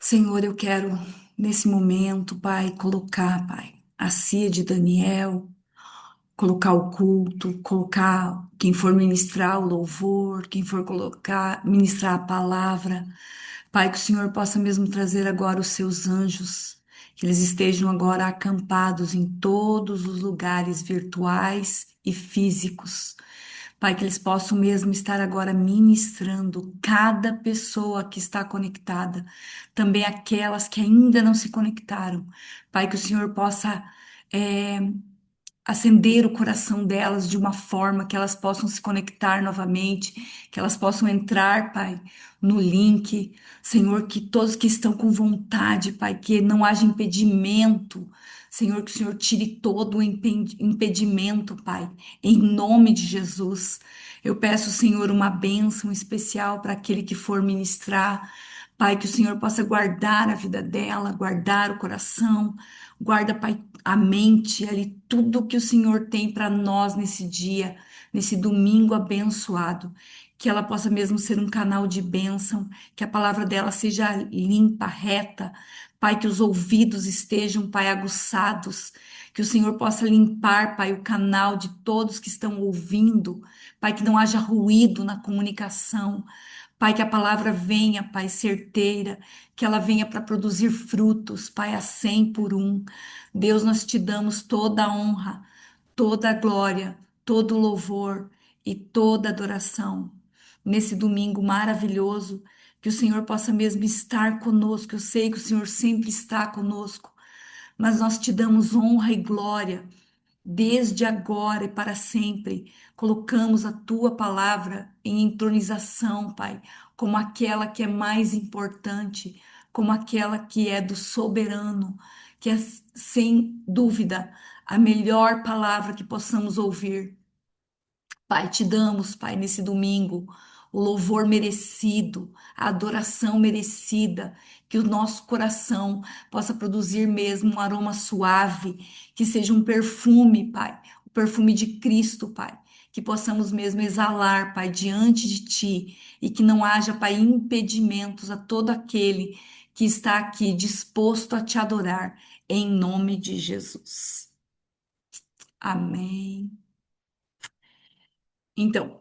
Senhor, eu quero, nesse momento, Pai, colocar, Pai, a cia de Daniel, colocar o culto, colocar quem for ministrar o louvor, quem for colocar, ministrar a palavra. Pai, que o Senhor possa mesmo trazer agora os seus anjos, que eles estejam agora acampados em todos os lugares virtuais e físicos. Pai, que eles possam mesmo estar agora ministrando cada pessoa que está conectada, também aquelas que ainda não se conectaram. Pai, que o Senhor possa eh, acender o coração delas de uma forma que elas possam se conectar novamente, que elas possam entrar, Pai, no link. Senhor, que todos que estão com vontade, Pai, que não haja impedimento. Senhor, que o Senhor tire todo o impedimento, Pai, em nome de Jesus. Eu peço, Senhor, uma bênção especial para aquele que for ministrar. Pai, que o Senhor possa guardar a vida dela, guardar o coração, guarda, Pai, a mente ali, tudo que o Senhor tem para nós nesse dia, nesse domingo abençoado. Que ela possa mesmo ser um canal de bênção, que a palavra dela seja limpa, reta. Pai, que os ouvidos estejam, Pai, aguçados. Que o Senhor possa limpar, Pai, o canal de todos que estão ouvindo. Pai, que não haja ruído na comunicação. Pai, que a palavra venha, Pai, certeira, que ela venha para produzir frutos, Pai, a 100 por um. Deus, nós te damos toda a honra, toda a glória, todo o louvor e toda a adoração. Nesse domingo maravilhoso, que o Senhor possa mesmo estar conosco. Eu sei que o Senhor sempre está conosco, mas nós te damos honra e glória desde agora e para sempre. Colocamos a tua palavra em entronização, Pai, como aquela que é mais importante, como aquela que é do soberano, que é sem dúvida a melhor palavra que possamos ouvir. Pai, te damos, Pai, nesse domingo, o louvor merecido, a adoração merecida, que o nosso coração possa produzir mesmo um aroma suave, que seja um perfume, Pai, o perfume de Cristo, Pai, que possamos mesmo exalar, Pai, diante de Ti e que não haja, Pai, impedimentos a todo aquele que está aqui disposto a Te adorar, em nome de Jesus. Amém. Então,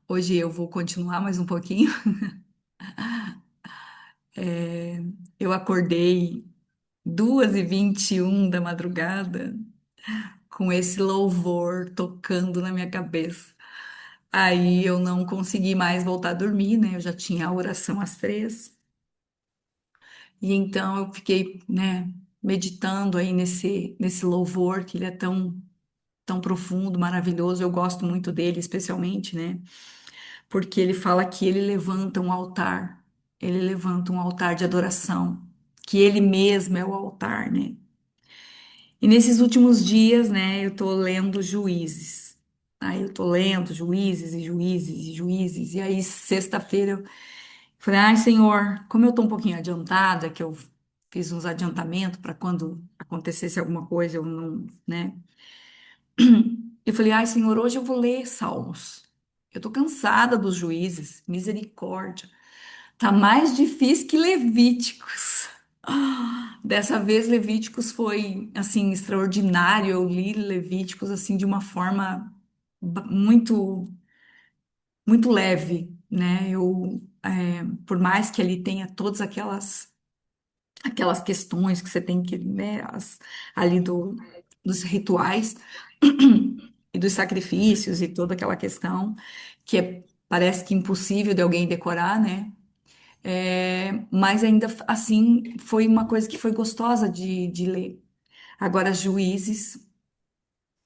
hoje eu vou continuar mais um pouquinho. Eu acordei 2h21 da madrugada com esse louvor tocando na minha cabeça. Aí eu não consegui mais voltar a dormir, né? Eu já tinha a oração às 3. E então eu fiquei, né, meditando aí nesse louvor, que ele é tão profundo, maravilhoso. Eu gosto muito dele, especialmente, né? Porque ele fala que ele levanta um altar de adoração, que ele mesmo é o altar, né? E nesses últimos dias, né, eu tô lendo Juízes. Aí eu tô lendo Juízes e Juízes e Juízes, e aí sexta-feira eu falei, ai, Senhor, como eu tô um pouquinho adiantada, que eu fiz uns adiantamentos para quando acontecesse alguma coisa, eu não, né? Eu falei, ai, Senhor, hoje eu vou ler Salmos. Eu tô cansada dos Juízes, misericórdia. Tá mais difícil que Levíticos. Dessa vez, Levíticos foi, assim, extraordinário. Eu li Levíticos, assim, de uma forma muito, muito leve, né? Por mais que ele tenha todas aquelas questões que você tem que, né, ali dos rituais e dos sacrifícios e toda aquela questão que parece que impossível de alguém decorar, né? Mas ainda assim foi uma coisa que foi gostosa de ler. Agora, Juízes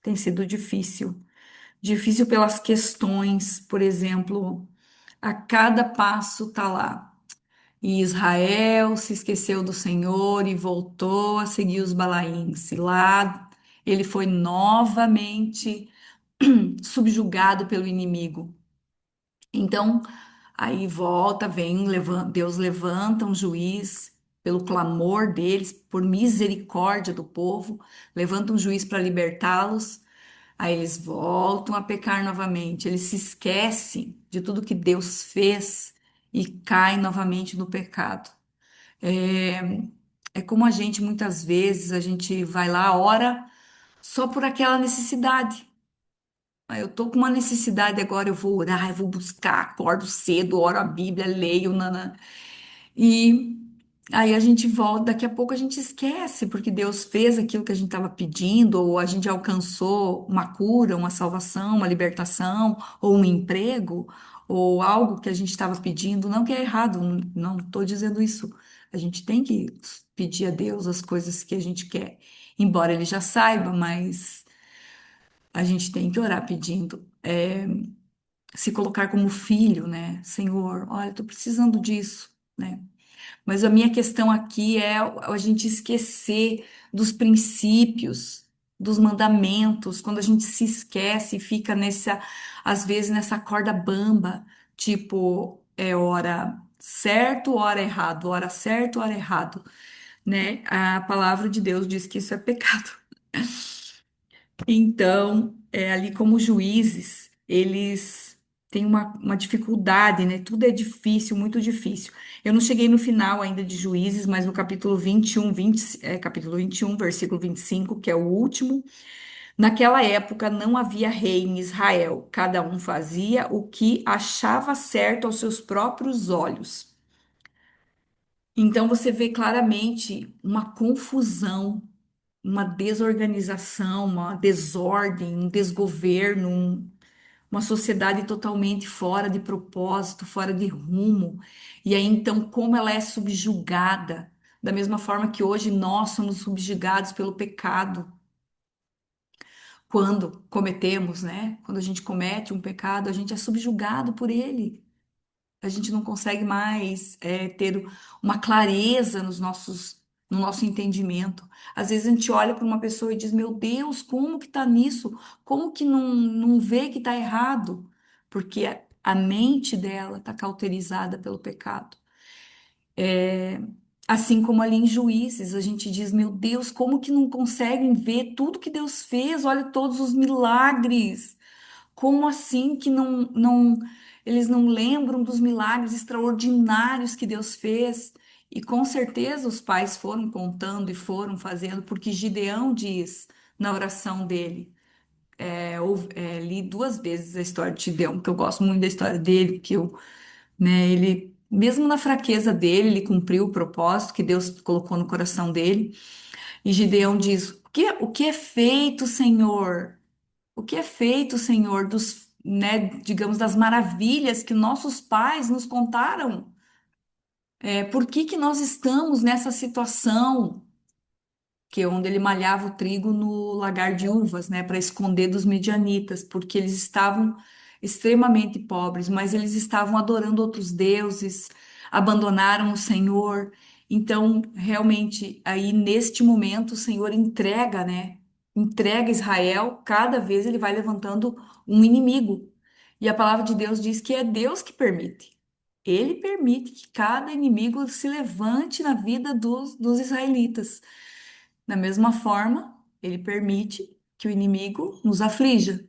tem sido difícil. Difícil pelas questões, por exemplo, a cada passo tá lá. E Israel se esqueceu do Senhor e voltou a seguir os Balaíns. E lá ele foi novamente subjugado pelo inimigo. Então, aí volta, Deus levanta um juiz pelo clamor deles, por misericórdia do povo, levanta um juiz para libertá-los. Aí eles voltam a pecar novamente. Eles se esquecem de tudo que Deus fez e caem novamente no pecado. É, é como a gente, muitas vezes, a gente vai lá, ora só por aquela necessidade. Ah, eu tô com uma necessidade agora, eu vou orar, eu vou buscar, acordo cedo, oro a Bíblia, leio, e aí a gente volta, daqui a pouco a gente esquece, porque Deus fez aquilo que a gente estava pedindo, ou a gente alcançou uma cura, uma salvação, uma libertação, ou um emprego, ou algo que a gente estava pedindo. Não que é errado, não estou dizendo isso. A gente tem que pedir a Deus as coisas que a gente quer, embora Ele já saiba, mas a gente tem que orar pedindo. Se colocar como filho, né? Senhor, olha, estou precisando disso, né? Mas a minha questão aqui é a gente esquecer dos princípios, dos mandamentos, quando a gente se esquece e fica às vezes nessa corda bamba, tipo, é hora certo, hora errado, hora certo, hora errado, né? A palavra de Deus diz que isso é pecado. Então, ali como juízes, eles têm uma dificuldade, né? Tudo é difícil, muito difícil. Eu não cheguei no final ainda de Juízes, mas no capítulo 21, capítulo 21, versículo 25, que é o último. Naquela época não havia rei em Israel, cada um fazia o que achava certo aos seus próprios olhos. Então você vê claramente uma confusão, uma desorganização, uma desordem, um desgoverno, uma sociedade totalmente fora de propósito, fora de rumo. E aí, então, como ela é subjugada, da mesma forma que hoje nós somos subjugados pelo pecado, quando cometemos, né? Quando a gente comete um pecado, a gente é subjugado por ele. A gente não consegue mais ter uma clareza no nosso entendimento. Às vezes a gente olha para uma pessoa e diz: Meu Deus, como que tá nisso? Como que não vê que tá errado? Porque a mente dela está cauterizada pelo pecado. Assim como ali em Juízes, a gente diz: Meu Deus, como que não conseguem ver tudo que Deus fez? Olha todos os milagres. Como assim que eles não lembram dos milagres extraordinários que Deus fez? E com certeza os pais foram contando e foram fazendo, porque Gideão diz na oração dele, li duas vezes a história de Gideão, que eu gosto muito da história dele, ele, mesmo na fraqueza dele, ele cumpriu o propósito que Deus colocou no coração dele. E Gideão diz: o que é feito, Senhor? O que é feito, Senhor, digamos, das maravilhas que nossos pais nos contaram? Por que que nós estamos nessa situação? Que é onde ele malhava o trigo no lagar de uvas, né, para esconder dos medianitas, porque eles estavam extremamente pobres, mas eles estavam adorando outros deuses, abandonaram o Senhor. Então, realmente, aí neste momento, o Senhor entrega, né? Entrega Israel, cada vez ele vai levantando um inimigo. E a palavra de Deus diz que é Deus que permite. Ele permite que cada inimigo se levante na vida dos israelitas. Da mesma forma, ele permite que o inimigo nos aflija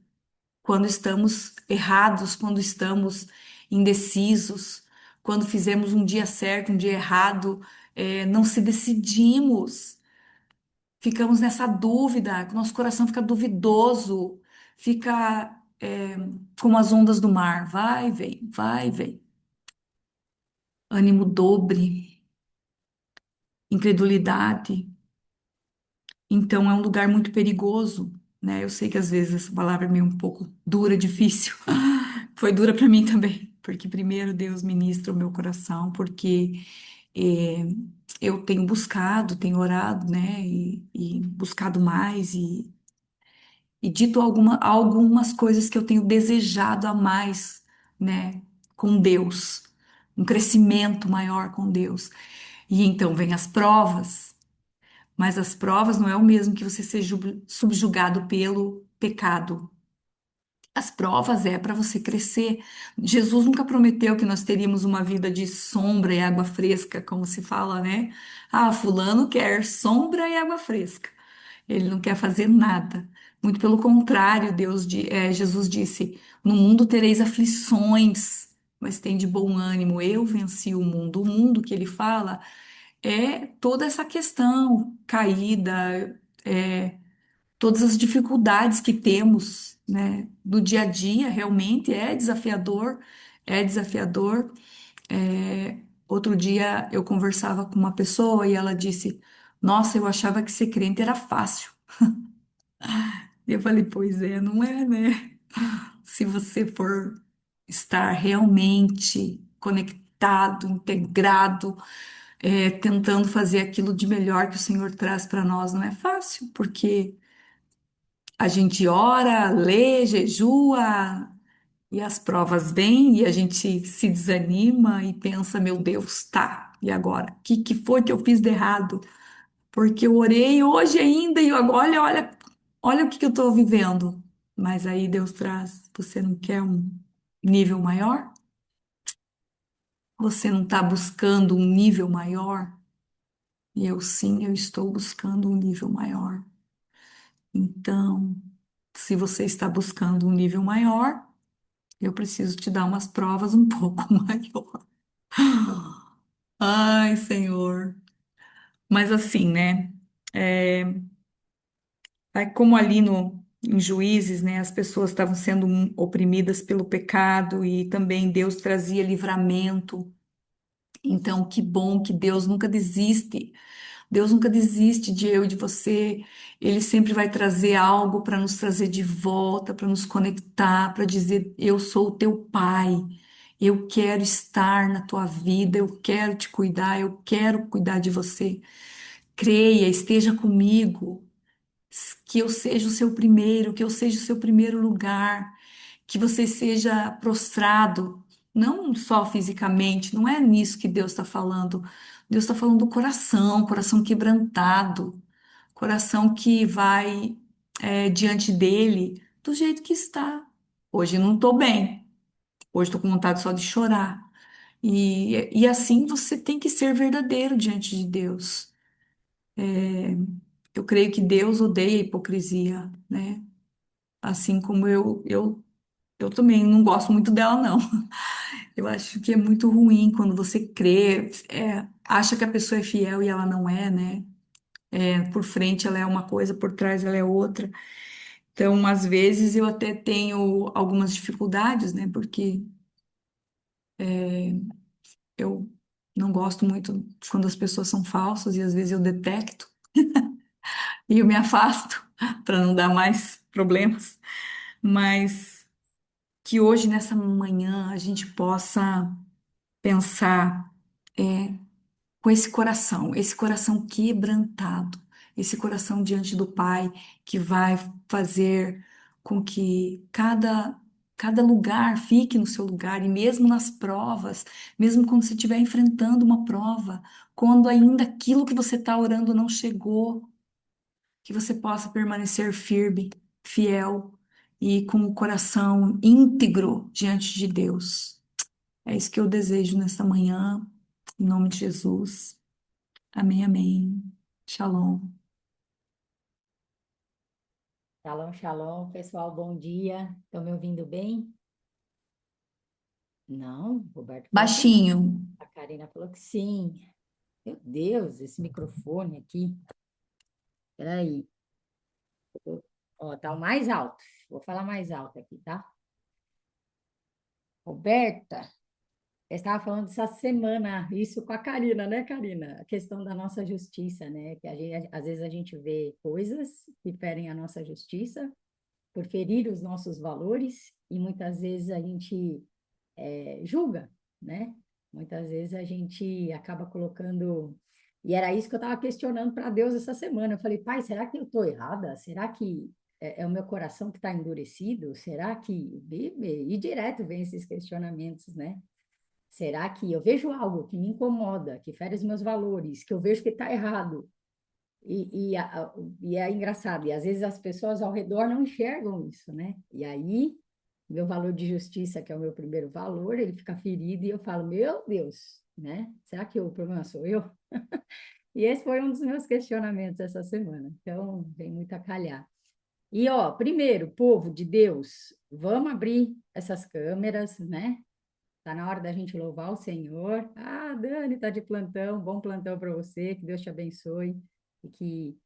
quando estamos errados, quando estamos indecisos, quando fizemos um dia certo, um dia errado, não se decidimos, ficamos nessa dúvida, nosso coração fica duvidoso, fica como as ondas do mar, vai e vem, ânimo dobre, incredulidade. Então é um lugar muito perigoso, né? Eu sei que às vezes essa palavra é meio um pouco dura, difícil. Foi dura para mim também, porque primeiro Deus ministra o meu coração, porque eh, eu tenho buscado, tenho orado, né? E buscado mais e dito algumas coisas que eu tenho desejado a mais, né? Com Deus, um crescimento maior com Deus. E então vem as provas. Mas as provas não é o mesmo que você ser subjugado pelo pecado. As provas é para você crescer. Jesus nunca prometeu que nós teríamos uma vida de sombra e água fresca, como se fala, né? Ah, fulano quer sombra e água fresca. Ele não quer fazer nada. Muito pelo contrário, Jesus disse: No mundo tereis aflições, mas tem de bom ânimo. Eu venci o mundo. O mundo que ele fala é toda essa questão caída, todas as dificuldades que temos, né, do dia a dia, realmente é desafiador. Outro dia eu conversava com uma pessoa e ela disse: Nossa, eu achava que ser crente era fácil. E eu falei: Pois é, não é, né? Se você for estar realmente conectado, integrado, tentando fazer aquilo de melhor que o Senhor traz para nós, não é fácil, porque a gente ora, lê, jejua, e as provas vêm e a gente se desanima e pensa, meu Deus, tá, e agora? O que foi que eu fiz de errado? Porque eu orei hoje ainda e agora, olha o que eu estou vivendo. Mas aí Deus traz, você não quer um nível maior? Você não está buscando um nível maior? E eu sim, eu estou buscando um nível maior. Então, se você está buscando um nível maior, eu preciso te dar umas provas um pouco maior. Ai, Senhor. Mas assim, né? Como ali no, em Juízes, né? As pessoas estavam sendo oprimidas pelo pecado e também Deus trazia livramento. Então, que bom que Deus nunca desiste. Deus nunca desiste de eu e de você. Ele sempre vai trazer algo para nos trazer de volta, para nos conectar, para dizer: Eu sou o teu pai. Eu quero estar na tua vida, eu quero te cuidar, eu quero cuidar de você. Creia, esteja comigo, que eu seja o seu primeiro, que eu seja o seu primeiro lugar, que você seja prostrado, não só fisicamente, não é nisso que Deus está falando. Deus está falando do coração, coração quebrantado, coração que vai diante dele do jeito que está. Hoje não estou bem, hoje estou com vontade só de chorar. E assim você tem que ser verdadeiro diante de Deus. Eu creio que Deus odeia a hipocrisia, né? Assim como eu também não gosto muito dela, não. Eu acho que é muito ruim quando você crê, acha que a pessoa é fiel e ela não é, né? Por frente ela é uma coisa, por trás ela é outra. Então, às vezes eu até tenho algumas dificuldades, né? Porque eu não gosto muito de quando as pessoas são falsas e às vezes eu detecto e eu me afasto para não dar mais problemas. Mas que hoje, nessa manhã, a gente possa pensar com esse coração quebrantado, esse coração diante do Pai, que vai fazer com que cada lugar fique no seu lugar, e mesmo nas provas, mesmo quando você estiver enfrentando uma prova, quando ainda aquilo que você está orando não chegou, que você possa permanecer firme, fiel e com o coração íntegro diante de Deus. É isso que eu desejo nesta manhã, em nome de Jesus. Amém, amém. Shalom. Shalom, shalom, pessoal, bom dia. Estão me ouvindo bem? Não, Roberto falou que não. Baixinho. A Karina falou que sim. Meu Deus, esse microfone aqui. Peraí. Ó, tá o mais alto. Vou falar mais alto aqui, tá? Roberta, eu estava falando essa semana, isso com a Karina, né, Karina? A questão da nossa justiça, né? Que às vezes a gente vê coisas que ferem a nossa justiça, por ferir os nossos valores, e muitas vezes a gente julga, né? Muitas vezes a gente acaba colocando. E era isso que eu estava questionando para Deus essa semana. Eu falei, pai, será que eu estou errada? Será que é o meu coração que está endurecido? Será que. E direto vem esses questionamentos, né? Será que eu vejo algo que me incomoda, que fere os meus valores, que eu vejo que está errado? E é engraçado, e às vezes as pessoas ao redor não enxergam isso, né? E aí, meu valor de justiça, que é o meu primeiro valor, ele fica ferido e eu falo, meu Deus, né? Será que o problema sou eu? E esse foi um dos meus questionamentos essa semana. Então, vem muito a calhar. E, primeiro, povo de Deus, vamos abrir essas câmeras, né? Tá na hora da gente louvar o Senhor. Ah, Dani, tá de plantão, bom plantão para você, que Deus te abençoe e que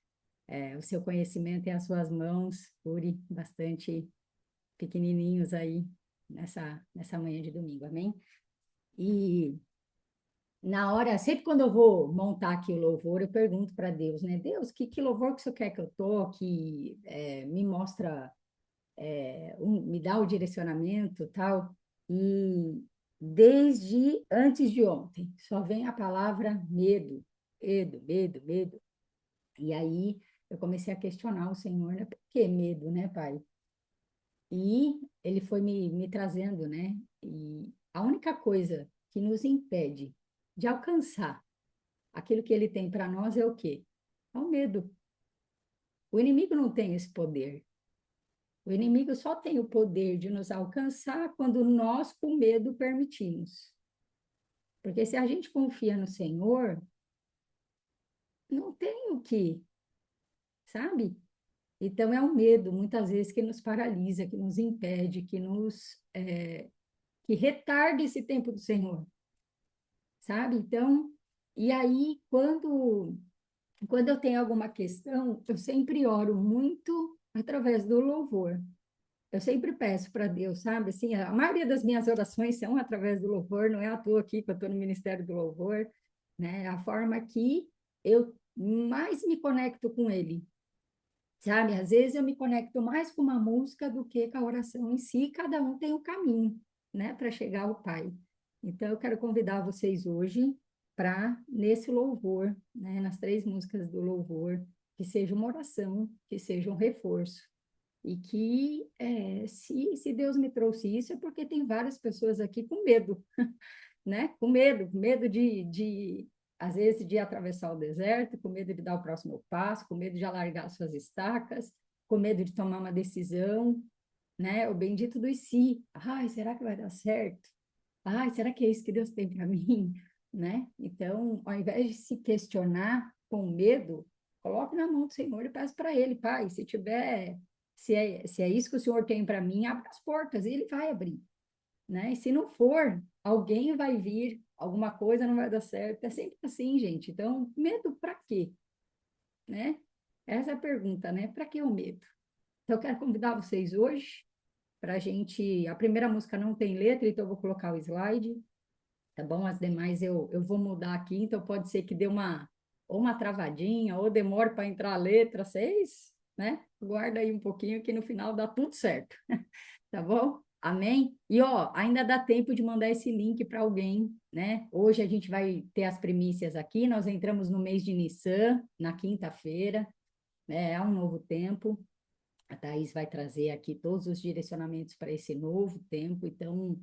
o seu conhecimento e as suas mãos cure bastante pequenininhos aí nessa manhã de domingo, amém? E na hora, sempre quando eu vou montar aqui o louvor, eu pergunto para Deus, né? Deus, que louvor que o Senhor quer que eu toque? Me mostra, me dá o direcionamento, tal. E desde antes de ontem, só vem a palavra medo, medo, medo, medo. E aí eu comecei a questionar o Senhor, né? Por que medo, né, Pai? E ele foi me trazendo, né? E a única coisa que nos impede de alcançar aquilo que ele tem para nós é o quê? É o medo. O inimigo não tem esse poder. O inimigo só tem o poder de nos alcançar quando nós, com medo, permitimos. Porque se a gente confia no Senhor, não tem o que, sabe? Então é o medo, muitas vezes, que nos paralisa, que nos impede, que retarda esse tempo do Senhor, sabe? Então, e aí, quando eu tenho alguma questão, eu sempre oro muito através do louvor. Eu sempre peço para Deus, sabe? Assim, a maioria das minhas orações são através do louvor, não é à toa aqui que eu estou no Ministério do Louvor, né? A forma que eu mais me conecto com Ele, sabe? Às vezes eu me conecto mais com uma música do que com a oração em si, cada um tem o caminho, né, para chegar ao Pai. Então eu quero convidar vocês hoje para, nesse louvor, né, nas três músicas do louvor, que seja uma oração, que seja um reforço. E que se Deus me trouxe isso é porque tem várias pessoas aqui com medo, né? Com medo, medo às vezes, de atravessar o deserto, com medo de dar o próximo passo, com medo de alargar suas estacas, com medo de tomar uma decisão, né? O bendito do si. Ai, será que vai dar certo? Ai, será que é isso que Deus tem para mim? Né? Então, ao invés de se questionar com medo, coloque na mão do Senhor e peça para Ele, Pai, se é isso que o Senhor tem para mim, abra as portas, e Ele vai abrir, né? E se não for, alguém vai vir, alguma coisa não vai dar certo. É sempre assim, gente. Então, medo para quê? Né? Essa é a pergunta, né? Para que o medo? Então, eu quero convidar vocês hoje para a gente. A primeira música não tem letra, então eu vou colocar o slide, tá bom? As demais eu vou mudar aqui, então pode ser que dê ou uma travadinha, ou demore para entrar a letra, vocês, né? Guarda aí um pouquinho que no final dá tudo certo. Tá bom? Amém? E ó, ainda dá tempo de mandar esse link para alguém, né? Hoje a gente vai ter as primícias aqui, nós entramos no mês de Nissan, na quinta-feira, né? É um novo tempo. A Thaís vai trazer aqui todos os direcionamentos para esse novo tempo, então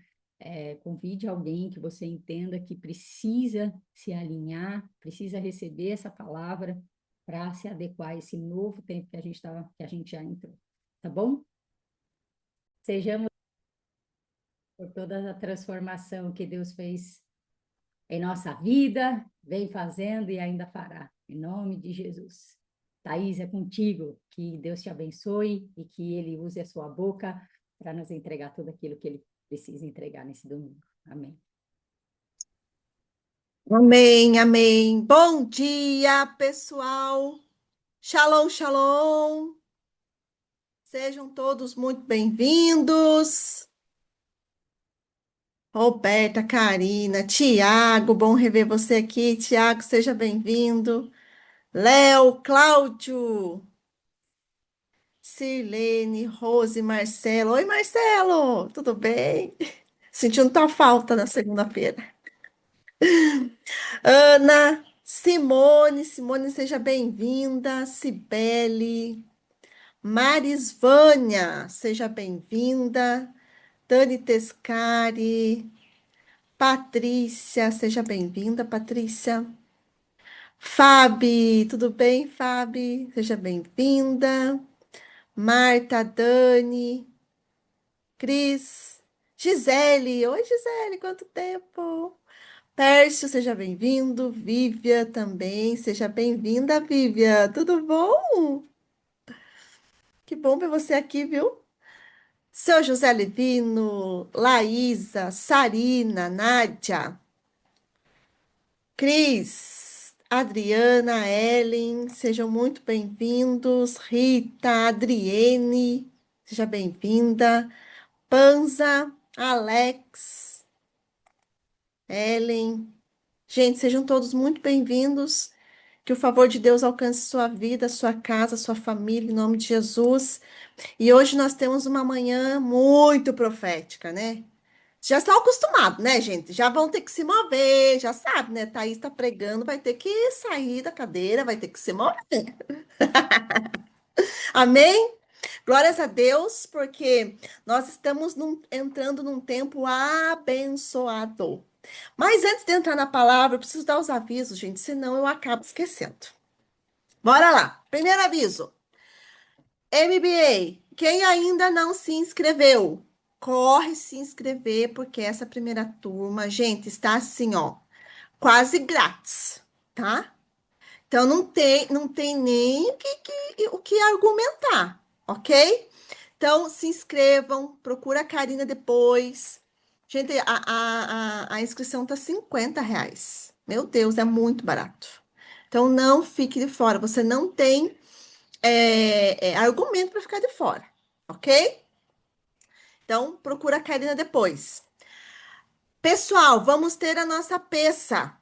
convide alguém que você entenda que precisa se alinhar, precisa receber essa palavra para se adequar a esse novo tempo que a gente já entrou. Tá bom? Sejamos por toda a transformação que Deus fez em nossa vida, vem fazendo e ainda fará. Em nome de Jesus. Thaís, é contigo. Que Deus te abençoe e que Ele use a sua boca para nos entregar tudo aquilo que Ele precisa entregar nesse domingo. Amém. Amém, amém. Bom dia, pessoal. Shalom, shalom. Sejam todos muito bem-vindos. Roberta, Karina, Tiago, bom rever você aqui. Tiago, seja bem-vindo. Léo, Cláudio, Sirlene, Rose, Marcelo. Oi, Marcelo, tudo bem? Sentindo tua falta na segunda-feira. Ana, Simone, seja bem-vinda. Cibele, Marisvânia, seja bem-vinda. Dani Tescari, Patrícia, seja bem-vinda, Patrícia. Fabi, tudo bem, Fabi? Seja bem-vinda. Marta, Dani, Cris, Gisele. Oi, Gisele, quanto tempo? Pércio, seja bem-vindo. Vívia também, seja bem-vinda, Vívia. Tudo bom? Que bom ver você aqui, viu? Seu José Levino, Laísa, Sarina, Nádia, Cris, Adriana, Ellen, sejam muito bem-vindos. Rita, Adriene, seja bem-vinda. Panza, Alex, Ellen. Gente, sejam todos muito bem-vindos. Que o favor de Deus alcance sua vida, sua casa, sua família, em nome de Jesus. E hoje nós temos uma manhã muito profética, né? Já estão acostumados, né, gente? Já vão ter que se mover, já sabe, né? Thaís está pregando, vai ter que sair da cadeira, vai ter que se mover. Amém? Glórias a Deus, porque nós estamos entrando num tempo abençoado. Mas antes de entrar na palavra, eu preciso dar os avisos, gente, senão eu acabo esquecendo. Bora lá. Primeiro aviso. MBA. Quem ainda não se inscreveu, corre se inscrever, porque essa primeira turma, gente, está assim, ó, quase grátis, tá? Então não tem nem o que argumentar, ok? Então se inscrevam, procura a Karina depois. Gente, a inscrição tá R$ 50. Meu Deus, é muito barato. Então não fique de fora. Você não tem argumento para ficar de fora, ok? Então procura a Karina depois. Pessoal, vamos ter a nossa peça.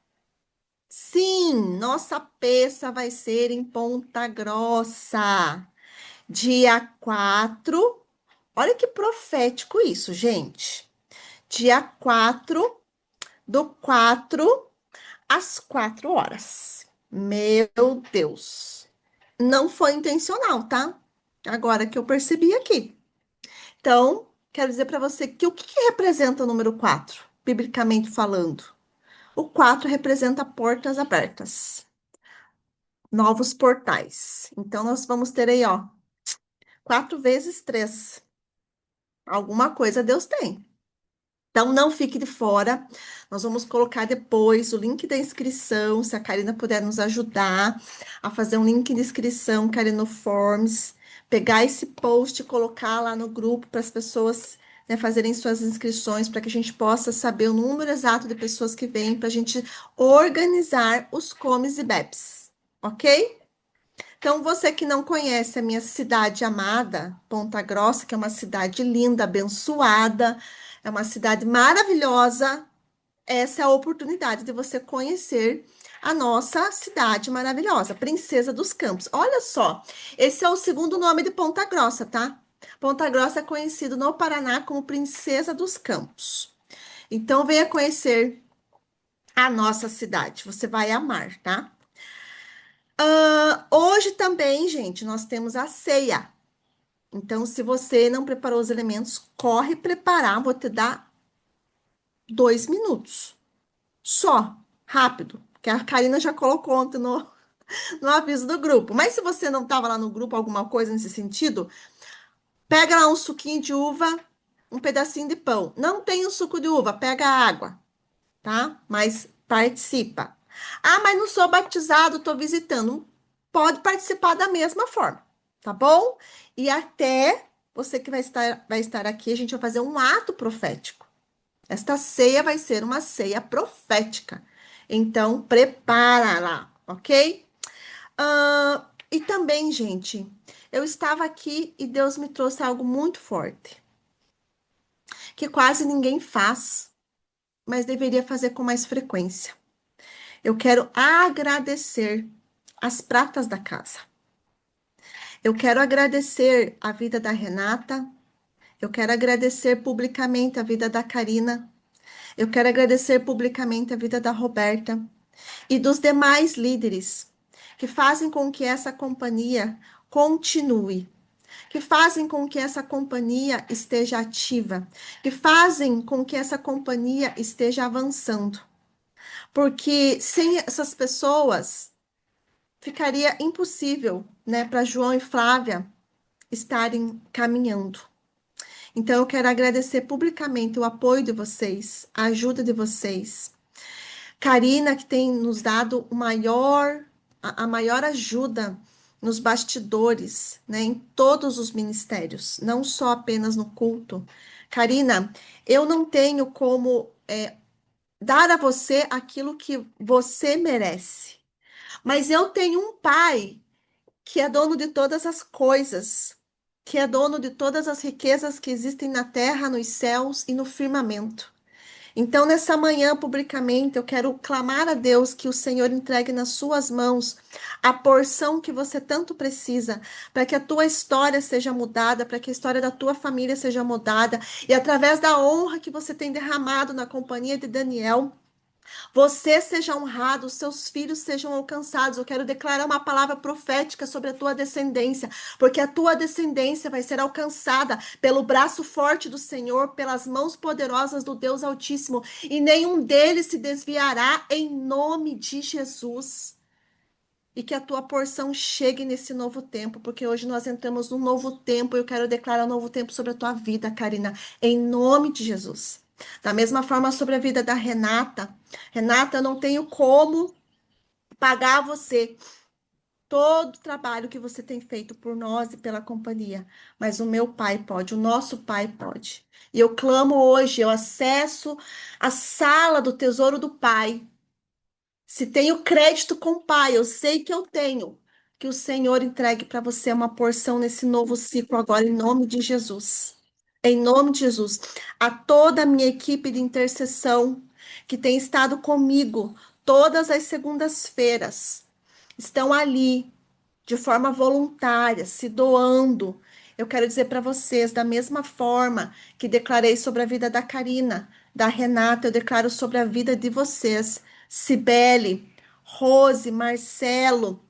Sim, nossa peça vai ser em Ponta Grossa, dia 4. Olha que profético isso, gente. Dia 4 do 4 às 4 horas. Meu Deus. Não foi intencional, tá? Agora que eu percebi aqui. Então, quero dizer para você que o que representa o número 4, biblicamente falando? O 4 representa portas abertas, novos portais. Então, nós vamos ter aí, ó, 4 vezes 3. Alguma coisa Deus tem. Então, não fique de fora. Nós vamos colocar depois o link da inscrição, se a Karina puder nos ajudar a fazer um link de inscrição, Karina Forms, pegar esse post e colocar lá no grupo para as pessoas, né, fazerem suas inscrições, para que a gente possa saber o número exato de pessoas que vêm, para a gente organizar os comes e bebes, ok? Então, você que não conhece a minha cidade amada, Ponta Grossa, que é uma cidade linda, abençoada, é uma cidade maravilhosa, essa é a oportunidade de você conhecer a nossa cidade maravilhosa, Princesa dos Campos. Olha só, esse é o segundo nome de Ponta Grossa, tá? Ponta Grossa é conhecido no Paraná como Princesa dos Campos. Então, venha conhecer a nossa cidade, você vai amar, tá? Hoje também, gente, nós temos a ceia. Então, se você não preparou os elementos, corre preparar. Vou te dar 2 minutos. Só, rápido. Que a Karina já colocou ontem no aviso do grupo. Mas se você não estava lá no grupo, alguma coisa nesse sentido, pega lá um suquinho de uva, um pedacinho de pão. Não tem o suco de uva, pega a água, tá? Mas participa. Ah, mas não sou batizado, estou visitando. Pode participar da mesma forma, tá bom? E até você que vai estar aqui, a gente vai fazer um ato profético. Esta ceia vai ser uma ceia profética. Então, prepara lá, ok? E também, gente, eu estava aqui e Deus me trouxe algo muito forte, que quase ninguém faz, mas deveria fazer com mais frequência. Eu quero agradecer as pratas da casa. Eu quero agradecer a vida da Renata. Eu quero agradecer publicamente a vida da Karina. Eu quero agradecer publicamente a vida da Roberta e dos demais líderes que fazem com que essa companhia continue, que fazem com que essa companhia esteja ativa, que fazem com que essa companhia esteja avançando. Porque sem essas pessoas ficaria impossível, né, para João e Flávia estarem caminhando. Então, eu quero agradecer publicamente o apoio de vocês, a ajuda de vocês. Karina, que tem nos dado a maior ajuda nos bastidores, né, em todos os ministérios, não só apenas no culto. Karina, eu não tenho como dar a você aquilo que você merece, mas eu tenho um pai que é dono de todas as coisas, que é dono de todas as riquezas que existem na terra, nos céus e no firmamento. Então, nessa manhã, publicamente, eu quero clamar a Deus que o Senhor entregue nas suas mãos a porção que você tanto precisa, para que a tua história seja mudada, para que a história da tua família seja mudada, e através da honra que você tem derramado na companhia de Daniel, você seja honrado, seus filhos sejam alcançados. Eu quero declarar uma palavra profética sobre a tua descendência, porque a tua descendência vai ser alcançada pelo braço forte do Senhor, pelas mãos poderosas do Deus Altíssimo, e nenhum deles se desviará em nome de Jesus. E que a tua porção chegue nesse novo tempo, porque hoje nós entramos num novo tempo e eu quero declarar um novo tempo sobre a tua vida, Karina, em nome de Jesus. Da mesma forma sobre a vida da Renata. Renata, eu não tenho como pagar você todo o trabalho que você tem feito por nós e pela companhia, mas o meu pai pode, o nosso pai pode. E eu clamo hoje, eu acesso a sala do tesouro do pai. Se tenho crédito com o pai, eu sei que eu tenho. Que o Senhor entregue para você uma porção nesse novo ciclo agora, em nome de Jesus. Em nome de Jesus. A toda a minha equipe de intercessão que tem estado comigo todas as segundas-feiras, estão ali de forma voluntária, se doando. Eu quero dizer para vocês, da mesma forma que declarei sobre a vida da Karina, da Renata, eu declaro sobre a vida de vocês, Cibele, Rose, Marcelo,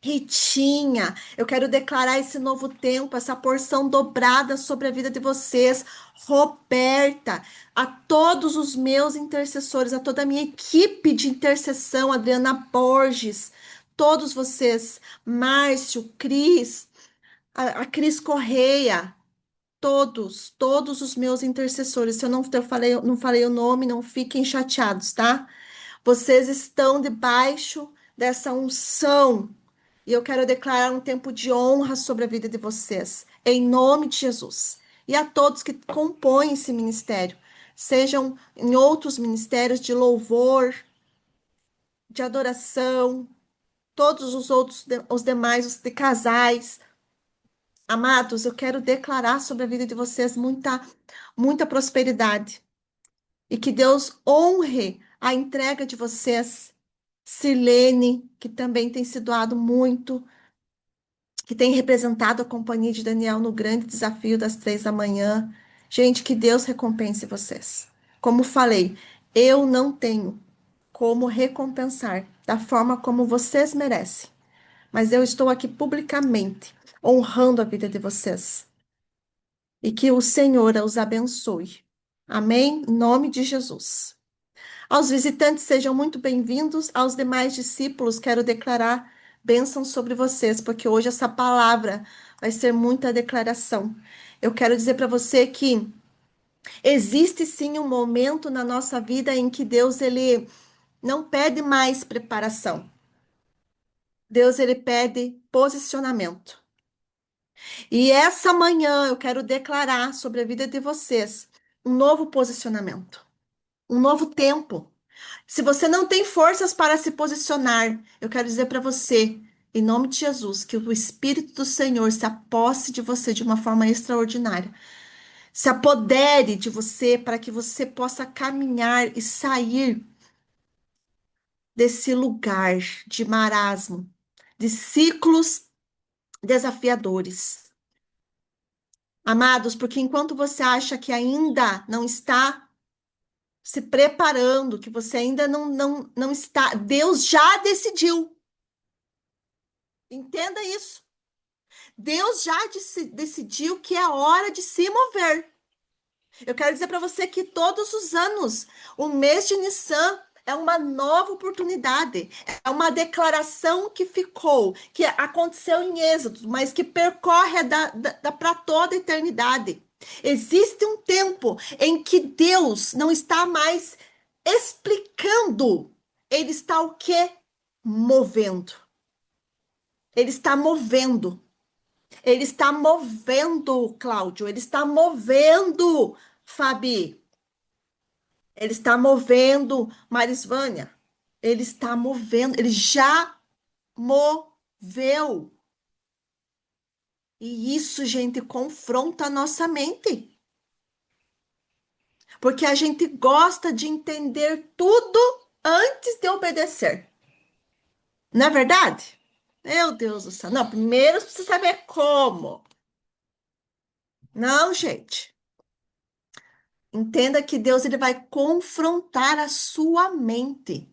Ritinha, eu quero declarar esse novo tempo, essa porção dobrada sobre a vida de vocês, Roberta, a todos os meus intercessores, a toda a minha equipe de intercessão, Adriana Borges, todos vocês, Márcio, Cris, a Cris Correia, todos os meus intercessores. Se eu não falei o nome, não fiquem chateados, tá? Vocês estão debaixo dessa unção. E eu quero declarar um tempo de honra sobre a vida de vocês, em nome de Jesus. E a todos que compõem esse ministério, sejam em outros ministérios de louvor, de adoração, todos os outros, os demais, os de casais. Amados, eu quero declarar sobre a vida de vocês muita prosperidade. E que Deus honre a entrega de vocês. Silene, que também tem se doado muito, que tem representado a companhia de Daniel no grande desafio das 3 da manhã. Gente, que Deus recompense vocês. Como falei, eu não tenho como recompensar da forma como vocês merecem, mas eu estou aqui publicamente honrando a vida de vocês. E que o Senhor os abençoe. Amém? Em nome de Jesus. Aos visitantes, sejam muito bem-vindos. Aos demais discípulos, quero declarar bênção sobre vocês, porque hoje essa palavra vai ser muita declaração. Eu quero dizer para você que existe sim um momento na nossa vida em que Deus ele não pede mais preparação. Deus ele pede posicionamento. E essa manhã eu quero declarar sobre a vida de vocês um novo posicionamento, um novo tempo. Se você não tem forças para se posicionar, eu quero dizer para você, em nome de Jesus, que o Espírito do Senhor se aposse de você de uma forma extraordinária. Se apodere de você para que você possa caminhar e sair desse lugar de marasmo, de ciclos desafiadores. Amados, porque enquanto você acha que ainda não está se preparando, que você ainda não está, Deus já decidiu. Entenda isso. Deus já decidiu que é hora de se mover. Eu quero dizer para você que todos os anos, o mês de Nissan é uma nova oportunidade, é uma declaração que ficou, que aconteceu em Êxodo, mas que percorre para toda a eternidade. Existe um tempo em que Deus não está mais explicando, ele está o quê? Movendo. Ele está movendo. Ele está movendo, Cláudio. Ele está movendo, Fabi. Ele está movendo, Marisvânia. Ele está movendo. Ele já moveu. E isso, gente, confronta a nossa mente. Porque a gente gosta de entender tudo antes de obedecer. Não é verdade? Meu Deus do céu. Não, primeiro você precisa saber como. Não, gente. Entenda que Deus ele vai confrontar a sua mente.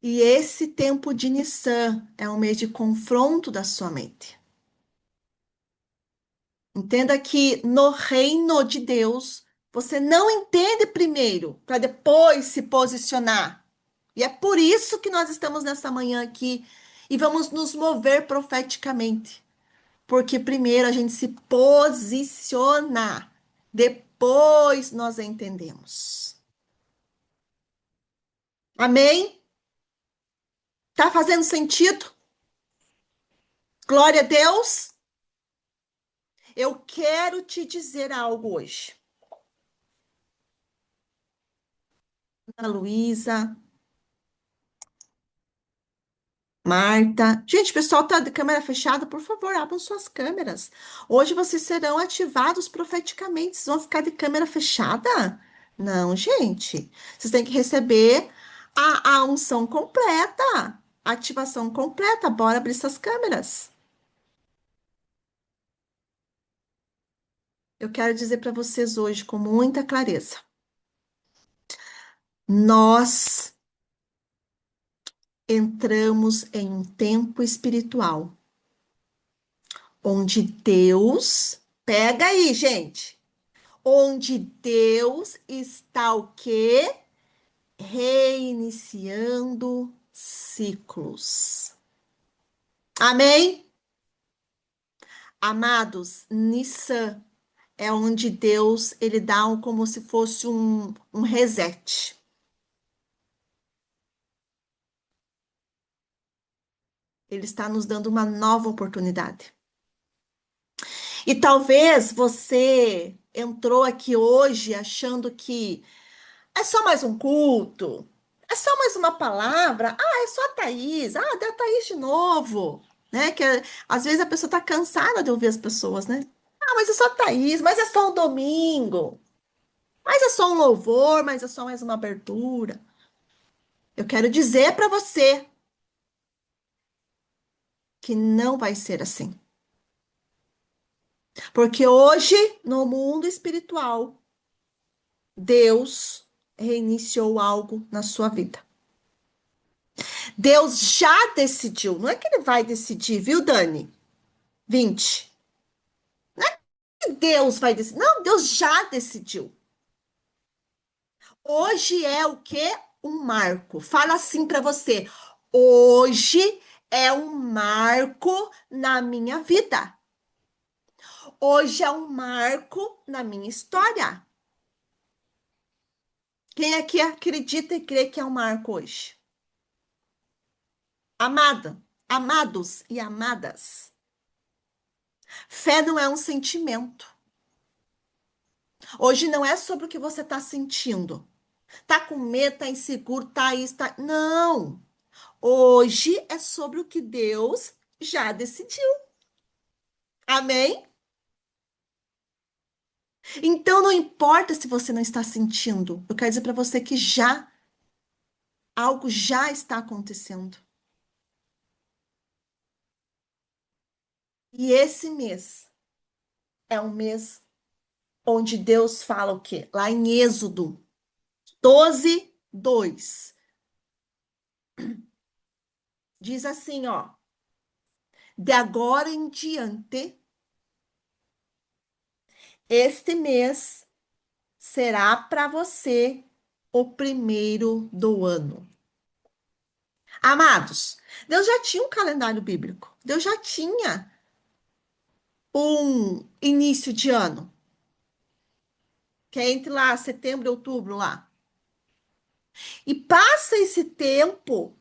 E esse tempo de Nissan é um mês de confronto da sua mente. Entenda que no reino de Deus, você não entende primeiro, para depois se posicionar. E é por isso que nós estamos nessa manhã aqui e vamos nos mover profeticamente. Porque primeiro a gente se posiciona, depois nós entendemos. Amém? Tá fazendo sentido? Glória a Deus. Eu quero te dizer algo hoje. Ana Luísa, Marta. Gente, pessoal, tá de câmera fechada, por favor, abram suas câmeras. Hoje vocês serão ativados profeticamente. Vocês vão ficar de câmera fechada? Não, gente. Vocês têm que receber a unção completa, a ativação completa. Bora abrir essas câmeras. Eu quero dizer para vocês hoje com muita clareza. Nós entramos em um tempo espiritual onde Deus, pega aí, gente, onde Deus está o quê? Reiniciando ciclos. Amém? Amados, Nissan é onde Deus, ele dá como se fosse um reset. Ele está nos dando uma nova oportunidade. E talvez você entrou aqui hoje achando que é só mais um culto, é só mais uma palavra, é só a Thaís, deu a Thaís de novo, né? Às vezes a pessoa tá cansada de ouvir as pessoas, né? Mas é só a Thaís, mas é só um domingo, mas é só um louvor, mas é só mais uma abertura. Eu quero dizer para você que não vai ser assim. Porque hoje, no mundo espiritual, Deus reiniciou algo na sua vida. Deus já decidiu. Não é que ele vai decidir, viu, Dani? 20. Deus vai decidir. Não, Deus já decidiu. Hoje é o quê? Um marco. Fala assim para você. Hoje é um marco na minha vida. Hoje é um marco na minha história. Quem aqui acredita e crê que é um marco hoje? Amada, amados e amadas. Fé não é um sentimento. Hoje não é sobre o que você está sentindo. Tá com medo, tá inseguro, tá isso, tá. Não. Hoje é sobre o que Deus já decidiu. Amém? Então não importa se você não está sentindo. Eu quero dizer para você que já algo já está acontecendo. E esse mês é um mês onde Deus fala o quê? Lá em Êxodo 12, 2. Diz assim, ó. De agora em diante, este mês será para você o primeiro do ano. Amados, Deus já tinha um calendário bíblico. Deus já tinha um início de ano, que é entre lá setembro e outubro lá. E passa esse tempo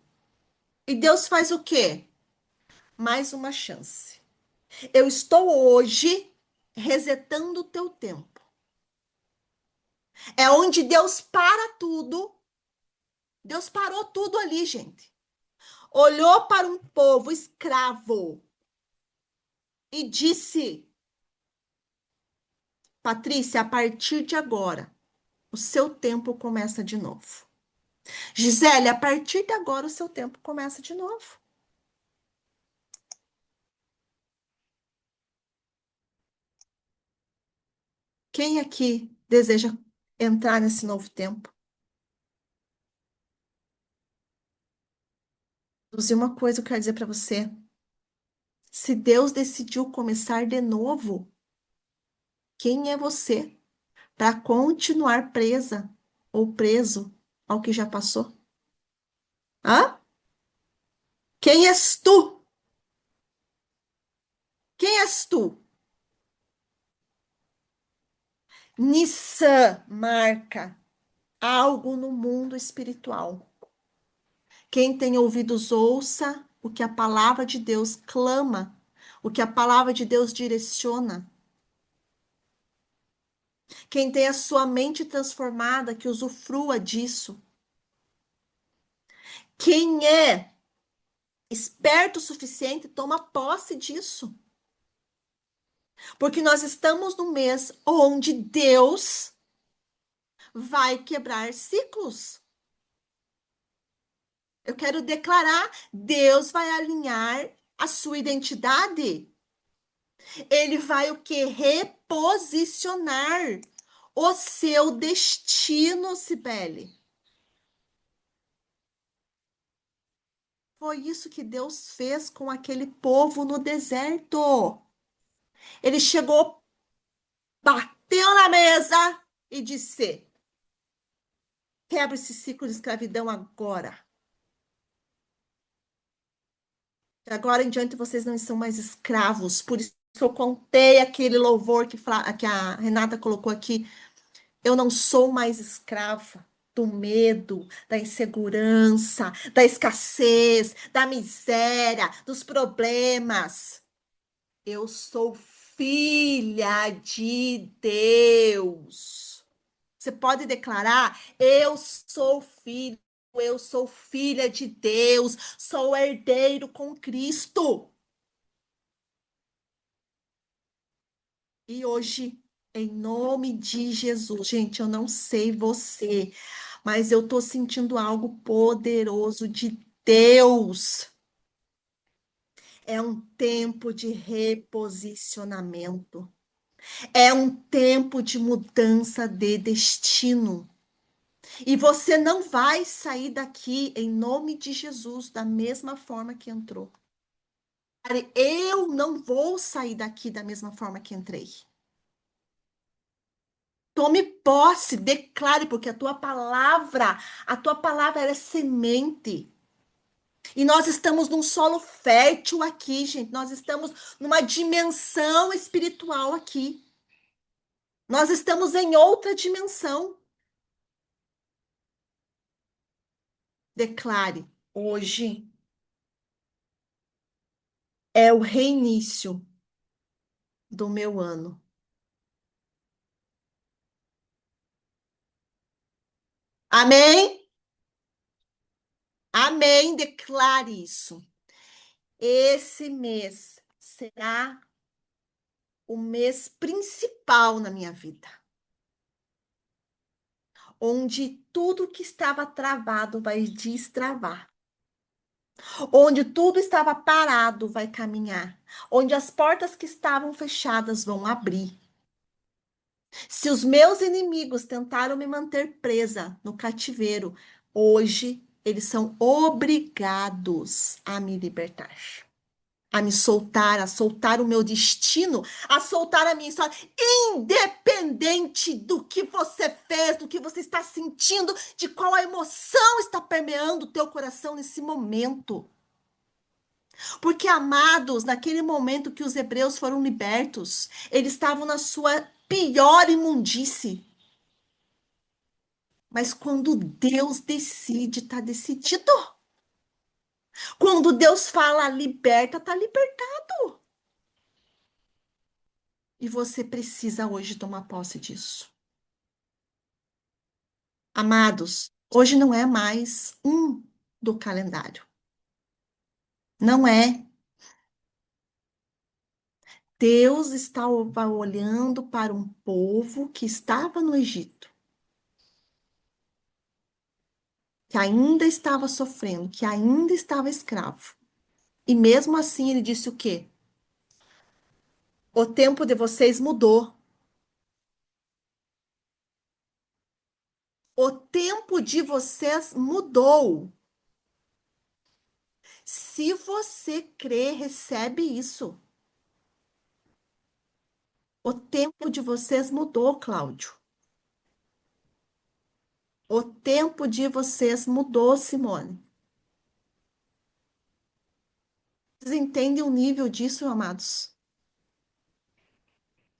E Deus faz o quê? Mais uma chance. Eu estou hoje resetando o teu tempo. É onde Deus para tudo. Deus parou tudo ali, gente. Olhou para um povo escravo e disse: Patrícia, a partir de agora, o seu tempo começa de novo. Gisele, a partir de agora, o seu tempo começa de novo. Quem aqui deseja entrar nesse novo tempo? Vou dizer uma coisa que eu quero dizer para você. Se Deus decidiu começar de novo, quem é você para continuar presa ou preso ao que já passou? Hã? Quem és tu? Quem és tu? Nissan marca algo no mundo espiritual. Quem tem ouvidos, ouça o que a palavra de Deus clama, o que a palavra de Deus direciona. Quem tem a sua mente transformada, que usufrua disso. Quem é esperto o suficiente, toma posse disso. Porque nós estamos no mês onde Deus vai quebrar ciclos. Eu quero declarar, Deus vai alinhar a sua identidade. Ele vai o quê? Reposicionar o seu destino, Cibele. Foi isso que Deus fez com aquele povo no deserto. Ele chegou, bateu na mesa e disse: quebra esse ciclo de escravidão agora. De agora em diante vocês não são mais escravos. Por isso que eu contei aquele louvor que a Renata colocou aqui. Eu não sou mais escrava do medo, da insegurança, da escassez, da miséria, dos problemas. Eu sou filha de Deus. Você pode declarar: eu sou filho, eu sou filha de Deus, sou herdeiro com Cristo. E hoje, em nome de Jesus, gente, eu não sei você, mas eu tô sentindo algo poderoso de Deus. É um tempo de reposicionamento. É um tempo de mudança de destino. E você não vai sair daqui, em nome de Jesus, da mesma forma que entrou. Eu não vou sair daqui da mesma forma que entrei. Tome posse, declare, porque a tua palavra é semente. E nós estamos num solo fértil aqui, gente. Nós estamos numa dimensão espiritual aqui. Nós estamos em outra dimensão. Declare, hoje é o reinício do meu ano. Amém? Amém. Declare isso. Esse mês será o mês principal na minha vida, onde tudo que estava travado vai destravar, onde tudo estava parado vai caminhar, onde as portas que estavam fechadas vão abrir. Se os meus inimigos tentaram me manter presa no cativeiro, hoje eles são obrigados a me libertar, a me soltar, a soltar o meu destino, a soltar a minha história, independente do que você fez, do que você está sentindo, de qual a emoção está permeando o teu coração nesse momento. Porque, amados, naquele momento que os hebreus foram libertos, eles estavam na sua pior imundície. Mas quando Deus decide, está decidido. Quando Deus fala liberta, tá libertado. E você precisa hoje tomar posse disso. Amados, hoje não é mais um do calendário. Não é. Deus estava olhando para um povo que estava no Egito, que ainda estava sofrendo, que ainda estava escravo. E mesmo assim ele disse o quê? O tempo de vocês mudou. O tempo de vocês mudou. Se você crê, recebe isso. O tempo de vocês mudou, Cláudio. O tempo de vocês mudou, Simone. Vocês entendem o nível disso, amados?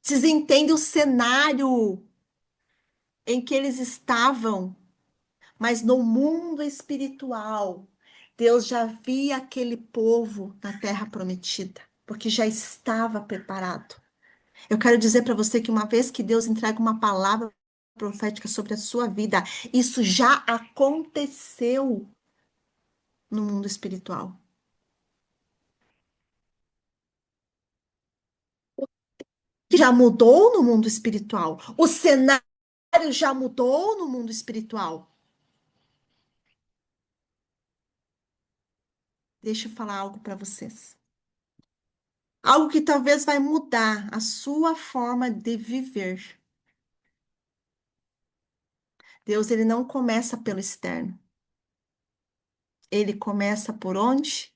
Vocês entendem o cenário em que eles estavam? Mas no mundo espiritual, Deus já via aquele povo na terra prometida, porque já estava preparado. Eu quero dizer para você que uma vez que Deus entrega uma palavra profética sobre a sua vida, isso já aconteceu no mundo espiritual. Já mudou no mundo espiritual. O cenário já mudou no mundo espiritual. Deixa eu falar algo para vocês. Algo que talvez vai mudar a sua forma de viver. Deus, ele não começa pelo externo. Ele começa por onde?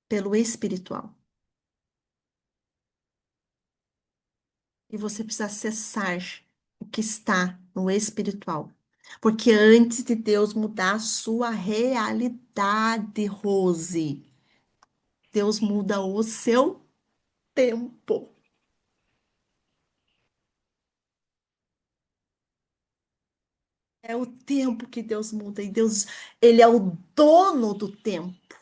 Pelo espiritual. E você precisa acessar o que está no espiritual. Porque antes de Deus mudar a sua realidade, Rose, Deus muda o seu tempo. É o tempo que Deus muda. E Deus, ele é o dono do tempo.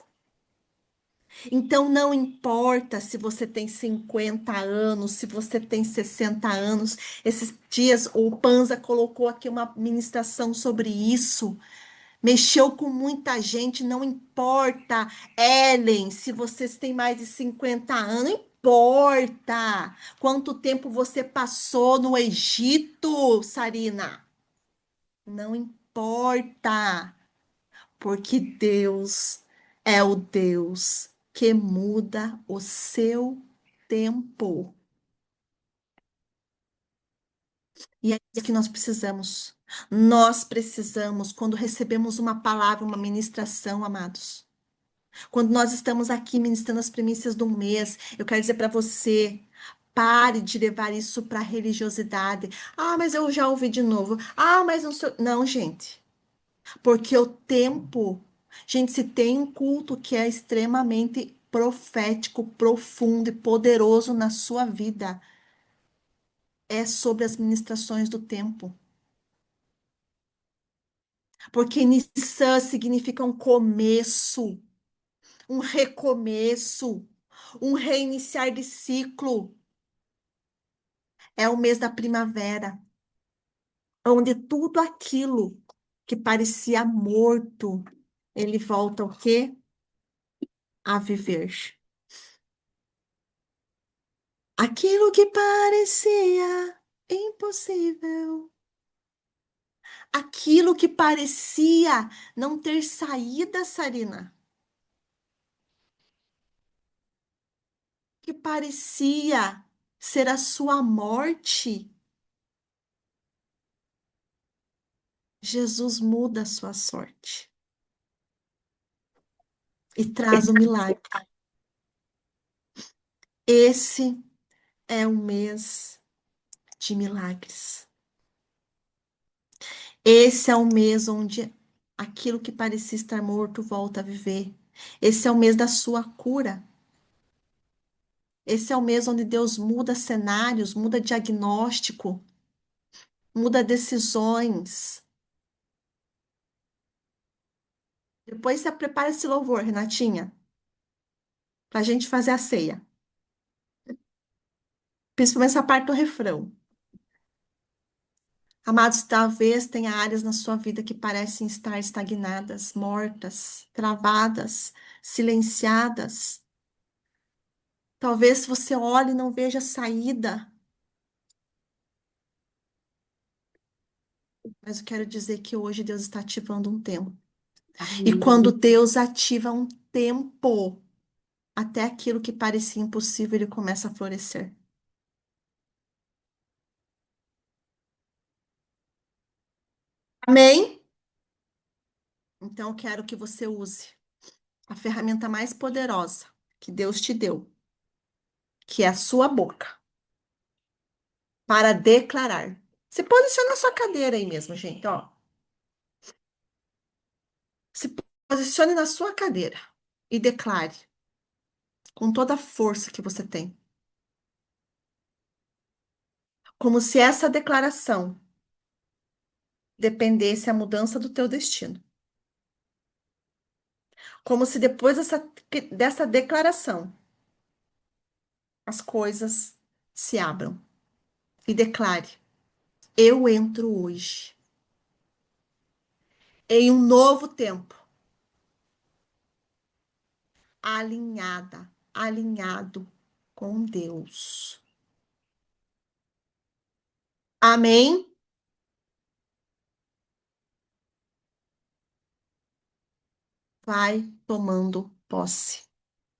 Então, não importa se você tem 50 anos, se você tem 60 anos. Esses dias, o Panza colocou aqui uma ministração sobre isso. Mexeu com muita gente, não importa, Ellen, se vocês têm mais de 50 anos, não importa quanto tempo você passou no Egito, Sarina. Não importa, porque Deus é o Deus que muda o seu tempo. E é isso que nós precisamos. Nós precisamos, quando recebemos uma palavra, uma ministração, amados. Quando nós estamos aqui ministrando as primícias do mês, eu quero dizer para você, pare de levar isso para a religiosidade. Ah, mas eu já ouvi de novo. Ah, mas não sei. Não, gente. Porque o tempo, gente, se tem um culto que é extremamente profético, profundo e poderoso na sua vida, é sobre as ministrações do tempo. Porque Nissan significa um começo, um recomeço, um reiniciar de ciclo. É o mês da primavera, onde tudo aquilo que parecia morto, ele volta o quê? A viver. Aquilo que parecia impossível, aquilo que parecia não ter saída, Sarina, que parecia ser a sua morte, Jesus muda a sua sorte e traz o milagre. Esse é o mês de milagres. Esse é o mês onde aquilo que parecia estar morto volta a viver. Esse é o mês da sua cura. Esse é o mês onde Deus muda cenários, muda diagnóstico, muda decisões. Depois você prepara esse louvor, Renatinha, para a gente fazer a ceia. Principalmente essa parte do refrão. Amados, talvez tenha áreas na sua vida que parecem estar estagnadas, mortas, travadas, silenciadas. Talvez você olhe e não veja saída. Mas eu quero dizer que hoje Deus está ativando um tempo. E quando Amém. Deus ativa um tempo, até aquilo que parecia impossível, ele começa a florescer. Amém? Então eu quero que você use a ferramenta mais poderosa que Deus te deu, que é a sua boca, para declarar. Se posiciona na sua cadeira aí mesmo, gente, ó. Se posicione na sua cadeira e declare com toda a força que você tem, como se essa declaração dependesse a mudança do teu destino. Como se depois dessa declaração as coisas se abram. E declare: eu entro hoje em um novo tempo, alinhada, alinhado com Deus. Amém? Vai tomando posse.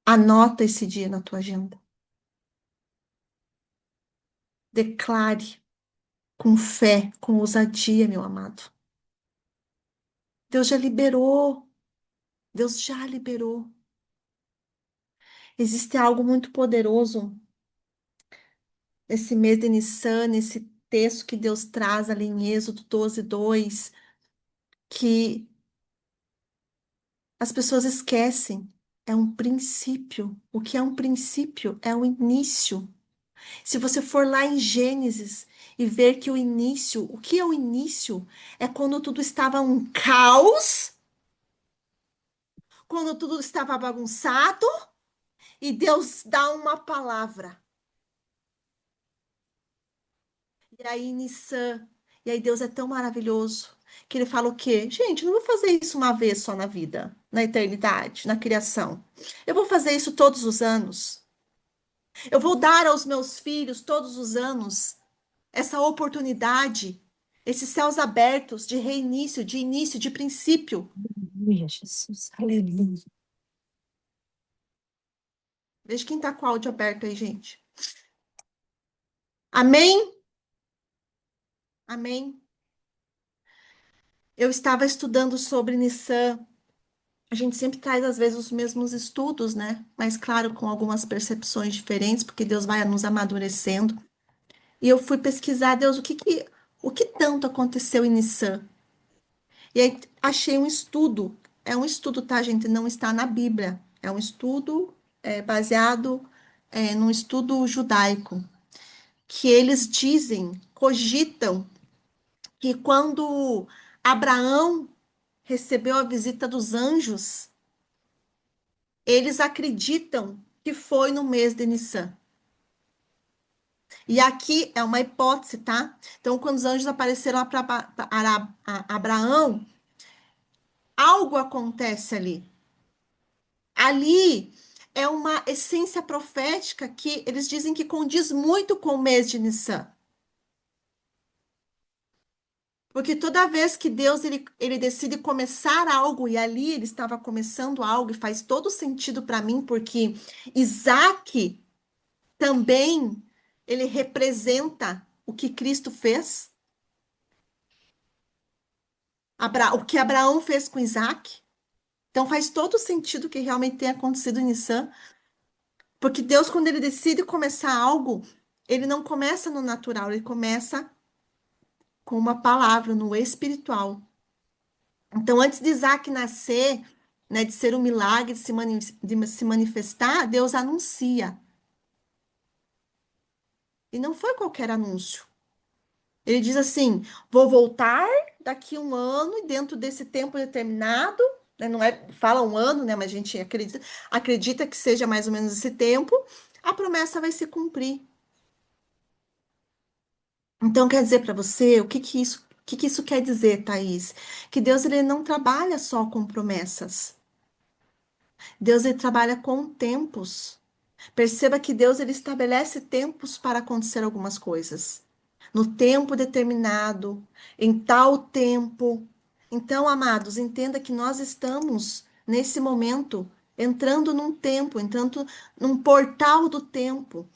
Anota esse dia na tua agenda. Declare com fé, com ousadia, meu amado. Deus já liberou. Deus já liberou. Existe algo muito poderoso nesse mês de Nissan, nesse texto que Deus traz ali em Êxodo 12:2, que as pessoas esquecem. É um princípio. O que é um princípio? É o início. Se você for lá em Gênesis e ver que o início, o que é o início? É quando tudo estava um caos, quando tudo estava bagunçado, e Deus dá uma palavra. E aí, Nissan, e aí Deus é tão maravilhoso que ele fala o quê? Gente, não vou fazer isso uma vez só na vida, na eternidade, na criação. Eu vou fazer isso todos os anos. Eu vou dar aos meus filhos todos os anos essa oportunidade, esses céus abertos de reinício, de início, de princípio. Aleluia, Jesus. Aleluia. Veja quem está com o áudio aberto aí, gente. Amém? Amém. Eu estava estudando sobre Nissan. A gente sempre traz, às vezes, os mesmos estudos, né? Mas, claro, com algumas percepções diferentes, porque Deus vai nos amadurecendo. E eu fui pesquisar, Deus, o que tanto aconteceu em Nissan? E aí achei um estudo. É um estudo, tá, gente? Não está na Bíblia. É um estudo baseado num estudo judaico. Que eles dizem, cogitam, que quando Abraão recebeu a visita dos anjos, eles acreditam que foi no mês de Nissan. E aqui é uma hipótese, tá? Então, quando os anjos apareceram lá para Abraão, algo acontece ali. Ali é uma essência profética que eles dizem que condiz muito com o mês de Nissan. Porque toda vez que Deus ele decide começar algo, e ali ele estava começando algo, e faz todo sentido para mim, porque Isaac também ele representa o que Cristo fez, o que Abraão fez com Isaac. Então faz todo sentido que realmente tenha acontecido em Nissan, porque Deus, quando ele decide começar algo, ele não começa no natural, ele começa com uma palavra, no espiritual. Então, antes de Isaac nascer, né, de ser um milagre, de se manifestar, Deus anuncia. E não foi qualquer anúncio. Ele diz assim: vou voltar daqui um ano, e dentro desse tempo determinado, né? Não é, fala um ano, né? Mas a gente acredita que seja mais ou menos esse tempo, a promessa vai se cumprir. Então, quer dizer para você, o que isso quer dizer, Thaís? Que Deus ele não trabalha só com promessas. Deus ele trabalha com tempos. Perceba que Deus ele estabelece tempos para acontecer algumas coisas. No tempo determinado, em tal tempo. Então, amados, entenda que nós estamos nesse momento entrando num tempo, entrando num portal do tempo.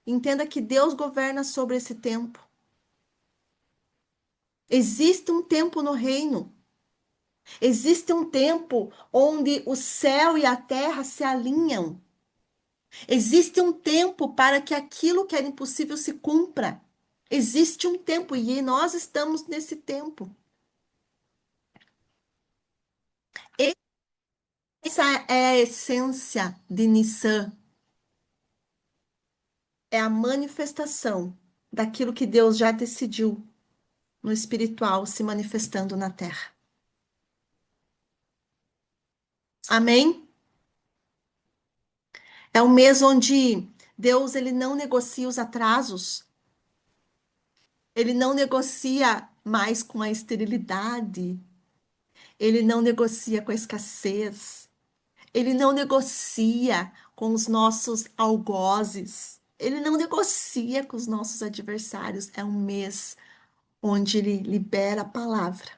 Entenda que Deus governa sobre esse tempo. Existe um tempo no reino. Existe um tempo onde o céu e a terra se alinham. Existe um tempo para que aquilo que era impossível se cumpra. Existe um tempo e nós estamos nesse tempo. Essa é a essência de Nissan. É a manifestação daquilo que Deus já decidiu no espiritual se manifestando na terra. Amém? É um mês onde Deus ele não negocia os atrasos. Ele não negocia mais com a esterilidade. Ele não negocia com a escassez. Ele não negocia com os nossos algozes. Ele não negocia com os nossos adversários. É um mês onde ele libera a palavra.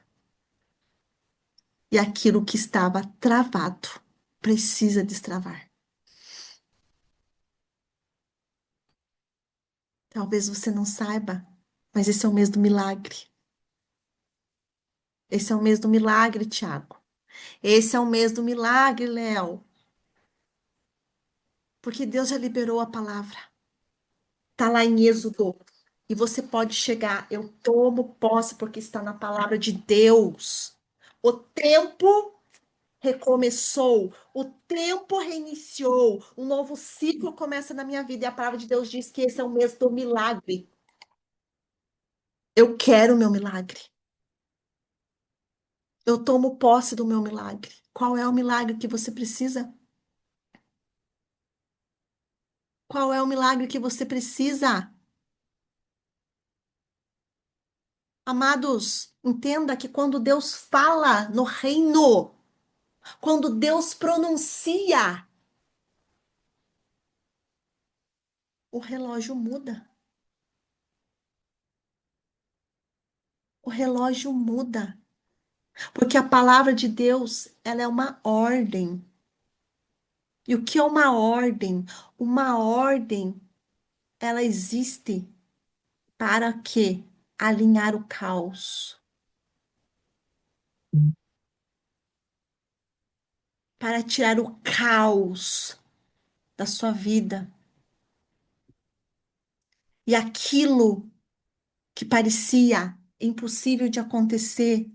E aquilo que estava travado precisa destravar. Talvez você não saiba, mas esse é o mês do milagre. Esse é o mês do milagre, Tiago. Esse é o mês do milagre, Léo. Porque Deus já liberou a palavra. Está lá em Êxodo. E você pode chegar, eu tomo posse porque está na palavra de Deus. O tempo recomeçou, o tempo reiniciou, um novo ciclo começa na minha vida e a palavra de Deus diz que esse é o mês do milagre. Eu quero o meu milagre. Eu tomo posse do meu milagre. Qual é o milagre que você precisa? Qual é o milagre que você precisa? Amados, entenda que quando Deus fala no reino, quando Deus pronuncia, o relógio muda. O relógio muda. Porque a palavra de Deus, ela é uma ordem. E o que é uma ordem? Uma ordem, ela existe para quê? Alinhar o caos. Para tirar o caos da sua vida. E aquilo que parecia impossível de acontecer,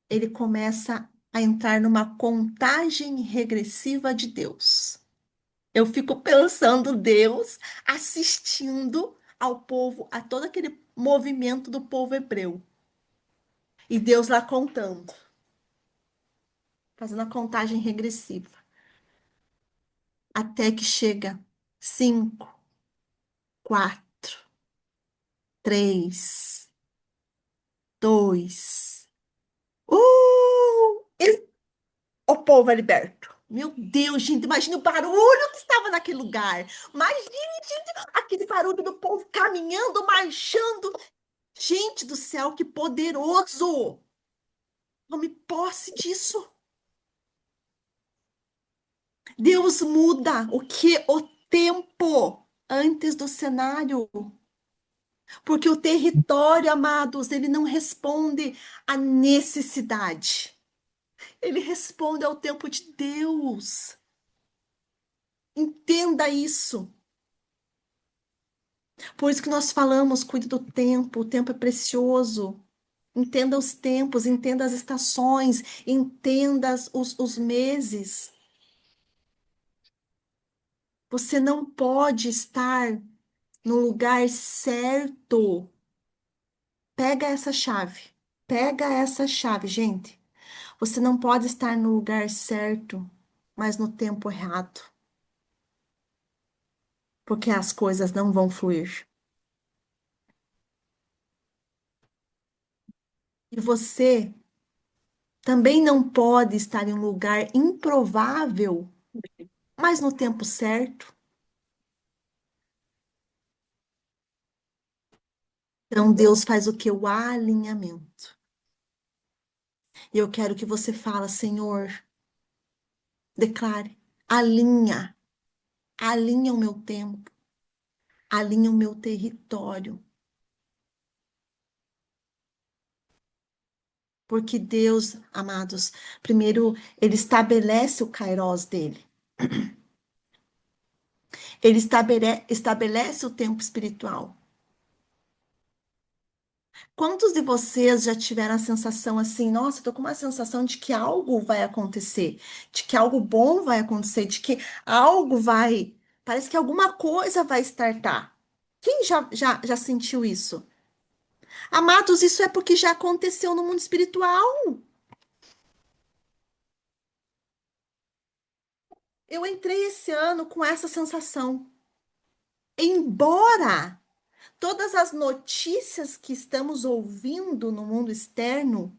ele começa a entrar numa contagem regressiva de Deus. Eu fico pensando Deus assistindo ao povo, a todo aquele movimento do povo hebreu. E Deus lá contando, fazendo a contagem regressiva. Até que chega 5, 4, 3, 2. E o povo é liberto. Meu Deus, gente, imagina o barulho que estava naquele lugar. Imagine, gente, aquele barulho do povo caminhando, marchando. Gente do céu, que poderoso! Tome posse disso. Deus muda o que? O tempo antes do cenário. Porque o território, amados, ele não responde à necessidade. Ele responde ao tempo de Deus. Entenda isso. Por isso que nós falamos, cuide do tempo, o tempo é precioso. Entenda os tempos, entenda as estações, entenda os meses. Você não pode estar no lugar certo. Pega essa chave. Pega essa chave, gente. Você não pode estar no lugar certo, mas no tempo errado, porque as coisas não vão fluir. E você também não pode estar em um lugar improvável, mas no tempo certo. Então Deus faz o que? O alinhamento. E eu quero que você fale, Senhor, declare, alinha, alinha o meu tempo, alinha o meu território. Porque Deus, amados, primeiro ele estabelece o kairós dele. Ele estabelece o tempo espiritual. Quantos de vocês já tiveram a sensação assim, nossa, eu tô com uma sensação de que algo vai acontecer, de que algo bom vai acontecer, de que algo vai, parece que alguma coisa vai startar. Quem já sentiu isso? Amados, isso é porque já aconteceu no mundo espiritual. Eu entrei esse ano com essa sensação. Embora todas as notícias que estamos ouvindo no mundo externo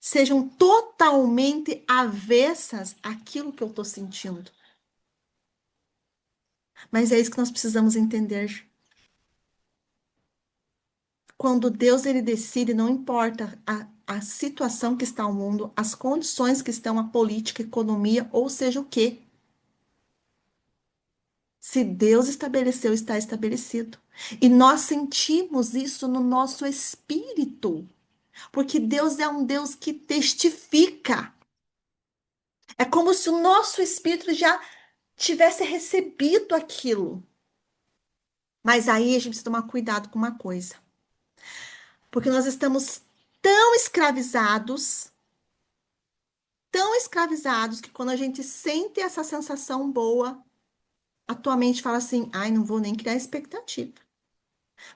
sejam totalmente avessas àquilo que eu estou sentindo. Mas é isso que nós precisamos entender. Quando Deus ele decide, não importa a situação que está o mundo, as condições que estão a política, a economia, ou seja o quê. Se Deus estabeleceu, está estabelecido. E nós sentimos isso no nosso espírito, porque Deus é um Deus que testifica. É como se o nosso espírito já tivesse recebido aquilo. Mas aí a gente precisa tomar cuidado com uma coisa. Porque nós estamos tão escravizados, que quando a gente sente essa sensação boa, a tua mente fala assim: ai, não vou nem criar expectativa.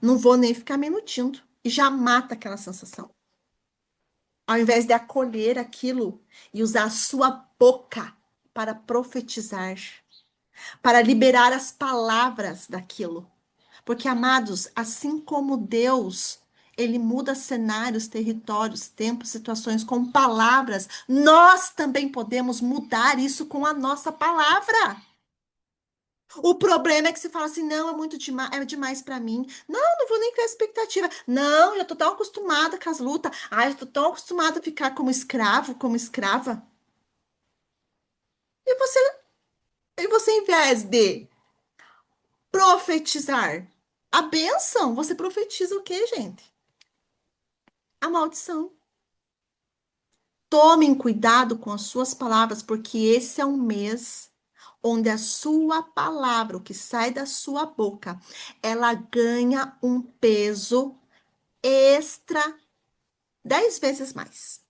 Não vou nem ficar me iludindo. E já mata aquela sensação. Ao invés de acolher aquilo e usar a sua boca para profetizar, para liberar as palavras daquilo. Porque, amados, assim como Deus, ele muda cenários, territórios, tempos, situações com palavras, nós também podemos mudar isso com a nossa palavra. O problema é que você fala assim, não, é muito demais, é demais para mim. Não, não vou nem criar expectativa. Não, eu tô tão acostumada com as lutas. Ai, eu tô tão acostumada a ficar como escravo, como escrava. E você, em vez de profetizar a bênção, você profetiza o quê, gente? A maldição. Tomem cuidado com as suas palavras, porque esse é um mês onde a sua palavra, o que sai da sua boca, ela ganha um peso extra 10 vezes mais.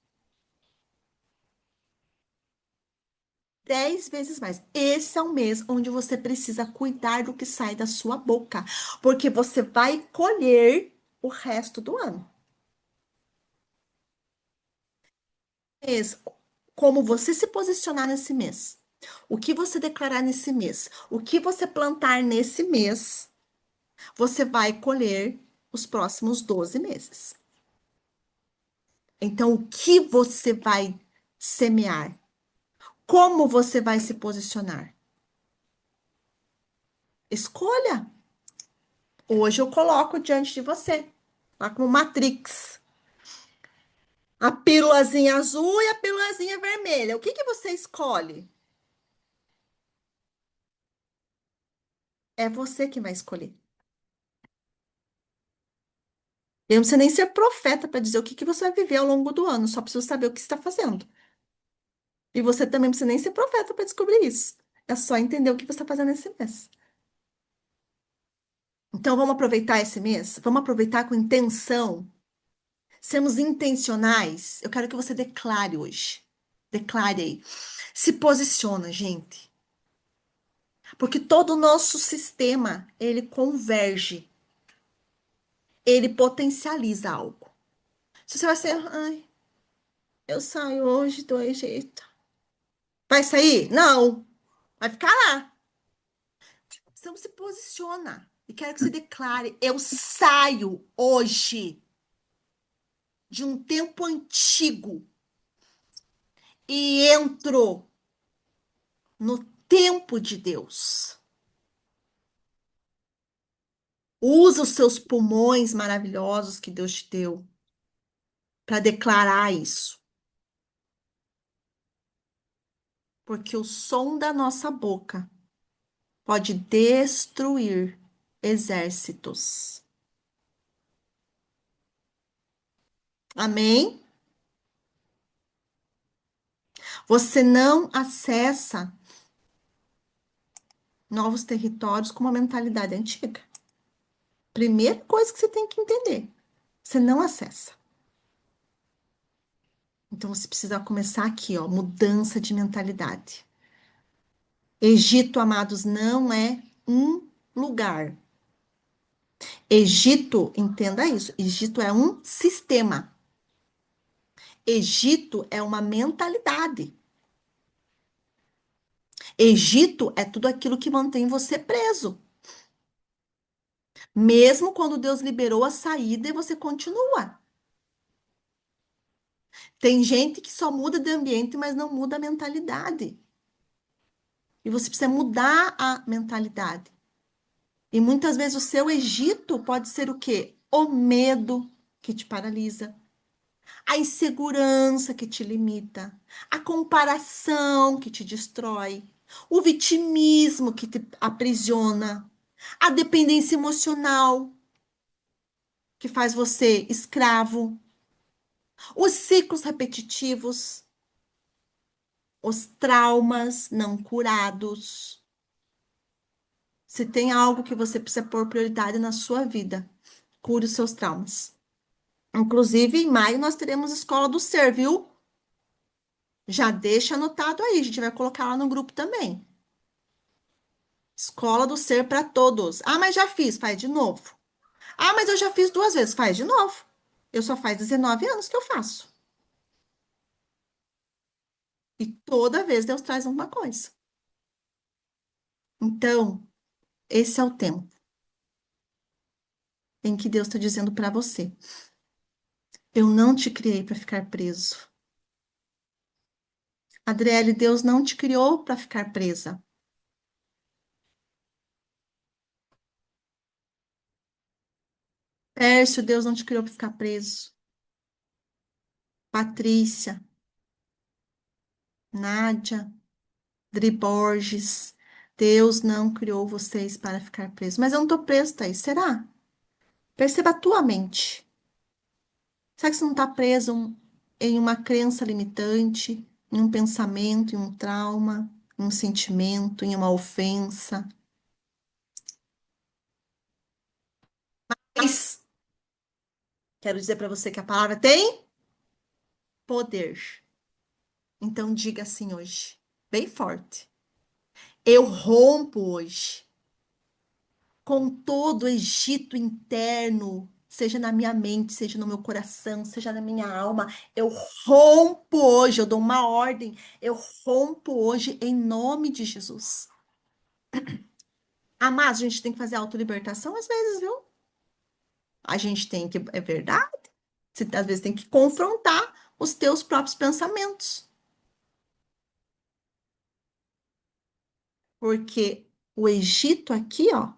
10 vezes mais. Esse é um mês onde você precisa cuidar do que sai da sua boca, porque você vai colher o resto do ano. Mês, como você se posicionar nesse mês, o que você declarar nesse mês, o que você plantar nesse mês, você vai colher os próximos 12 meses. Então, o que você vai semear? Como você vai se posicionar? Escolha. Hoje eu coloco diante de você, lá como Matrix, a pílulazinha azul e a pílulazinha vermelha. O que que você escolhe? É você que vai escolher. Eu não precisa nem ser profeta para dizer o que que você vai viver ao longo do ano, só preciso saber o que você está fazendo. E você também não precisa nem ser profeta para descobrir isso. É só entender o que você está fazendo esse mês. Então vamos aproveitar esse mês? Vamos aproveitar com intenção. Sermos intencionais. Eu quero que você declare hoje. Declare aí. Se posiciona, gente. Porque todo o nosso sistema, ele converge, ele potencializa algo. Se você vai ser, ai, Eu saio hoje do Egito. Vai sair? Não. Vai ficar lá. Então se posiciona. E quero que você declare: eu saio hoje de um tempo antigo e entro no tempo de Deus. Usa os seus pulmões maravilhosos que Deus te deu para declarar isso. Porque o som da nossa boca pode destruir exércitos. Amém? Você não acessa novos territórios com uma mentalidade antiga. Primeira coisa que você tem que entender: você não acessa. Então você precisa começar aqui, ó, mudança de mentalidade. Egito, amados, não é um lugar. Egito, entenda isso, Egito é um sistema. Egito é uma mentalidade. Egito é tudo aquilo que mantém você preso. Mesmo quando Deus liberou a saída e você continua. Tem gente que só muda de ambiente, mas não muda a mentalidade. E você precisa mudar a mentalidade. E muitas vezes o seu Egito pode ser o quê? O medo que te paralisa, a insegurança que te limita, a comparação que te destrói, o vitimismo que te aprisiona, a dependência emocional que faz você escravo, os ciclos repetitivos, os traumas não curados. Se tem algo que você precisa pôr prioridade na sua vida, cure os seus traumas. Inclusive, em maio nós teremos Escola do Ser, viu? Já deixa anotado aí, a gente vai colocar lá no grupo também. Escola do Ser para todos. Ah, mas já fiz, faz de novo. Ah, mas eu já fiz 2 vezes, faz de novo. Eu só faz 19 anos que eu faço. E toda vez Deus traz alguma coisa. Então, esse é o tempo em que Deus está dizendo para você: eu não te criei para ficar preso. Adriele, Deus não te criou para ficar presa. Pércio, Deus não te criou para ficar preso. Patrícia, Nádia, Dri Borges, Deus não criou vocês para ficar presos. Mas eu não estou preso, Thaís. Será? Perceba a tua mente. Será que você não está preso em uma crença limitante, em um pensamento, em um trauma, em um sentimento, em uma ofensa? Mas quero dizer para você que a palavra tem poder. Então diga assim hoje, bem forte: eu rompo hoje com todo o Egito interno, seja na minha mente, seja no meu coração, seja na minha alma. Eu rompo hoje, eu dou uma ordem, eu rompo hoje em nome de Jesus. Ah, mas a gente tem que fazer autolibertação às vezes, viu? A gente tem que, é verdade, você às vezes tem que confrontar os teus próprios pensamentos. Porque o Egito aqui, ó,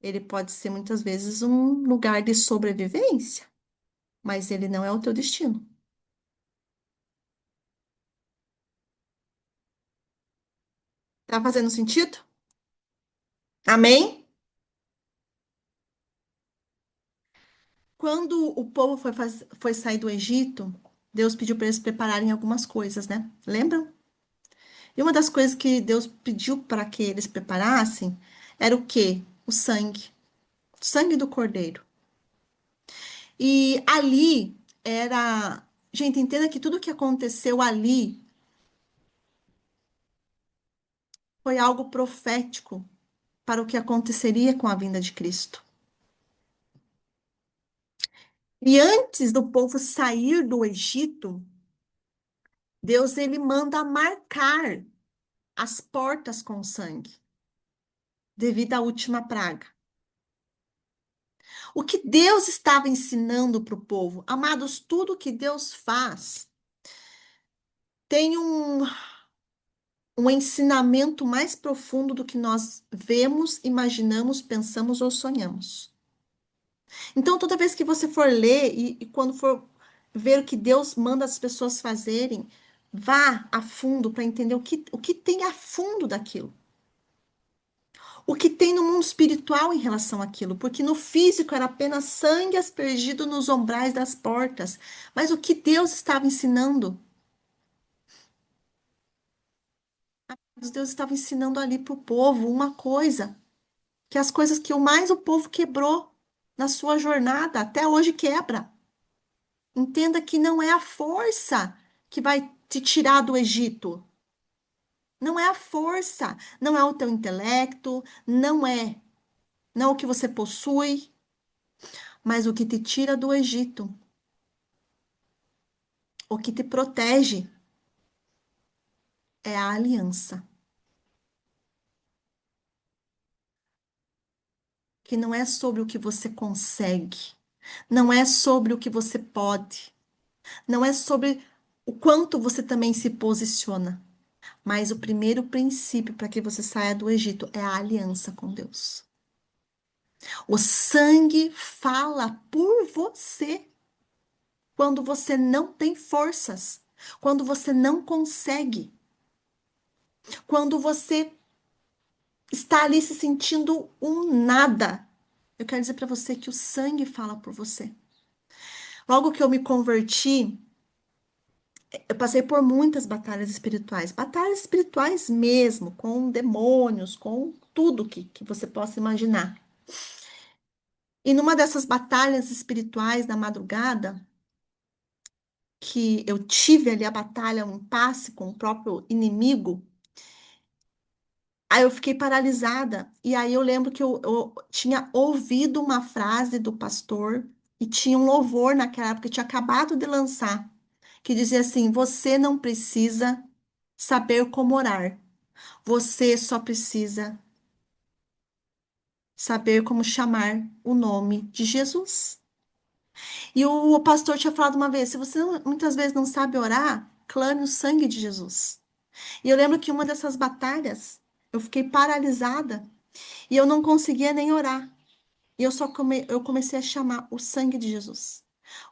ele pode ser muitas vezes um lugar de sobrevivência, mas ele não é o teu destino. Tá fazendo sentido? Amém? Quando o povo foi sair do Egito, Deus pediu para eles prepararem algumas coisas, né? Lembram? E uma das coisas que Deus pediu para que eles preparassem era o quê? O sangue do cordeiro. E ali era. Gente, entenda que tudo que aconteceu ali foi algo profético para o que aconteceria com a vinda de Cristo. E antes do povo sair do Egito, Deus ele manda marcar as portas com sangue, devido à última praga. O que Deus estava ensinando para o povo? Amados, tudo que Deus faz tem um ensinamento mais profundo do que nós vemos, imaginamos, pensamos ou sonhamos. Então, toda vez que você for ler e quando for ver o que Deus manda as pessoas fazerem, vá a fundo para entender o que tem a fundo daquilo. O que tem no mundo espiritual em relação àquilo, porque no físico era apenas sangue aspergido nos umbrais das portas. Mas o que Deus estava ensinando? Deus estava ensinando ali para o povo uma coisa, que as coisas que o povo quebrou na sua jornada, até hoje quebra. Entenda que não é a força que vai te tirar do Egito. Não é a força, não é o teu intelecto, não é o que você possui, mas o que te tira do Egito, o que te protege é a aliança, que não é sobre o que você consegue, não é sobre o que você pode, não é sobre o quanto você também se posiciona, mas o primeiro princípio para que você saia do Egito é a aliança com Deus. O sangue fala por você quando você não tem forças, quando você não consegue, quando você está ali se sentindo um nada. Eu quero dizer para você que o sangue fala por você. Logo que eu me converti, eu passei por muitas batalhas espirituais mesmo, com demônios, com tudo que você possa imaginar. E numa dessas batalhas espirituais na madrugada, que eu tive ali a batalha, um impasse com o próprio inimigo, aí eu fiquei paralisada. E aí eu lembro que eu tinha ouvido uma frase do pastor e tinha um louvor naquela época que tinha acabado de lançar, que dizia assim: Você não precisa saber como orar, você só precisa saber como chamar o nome de Jesus. E o pastor tinha falado uma vez: se você muitas vezes não sabe orar, clame o sangue de Jesus. E eu lembro que uma dessas batalhas, eu fiquei paralisada e eu não conseguia nem orar. E eu comecei a chamar o sangue de Jesus.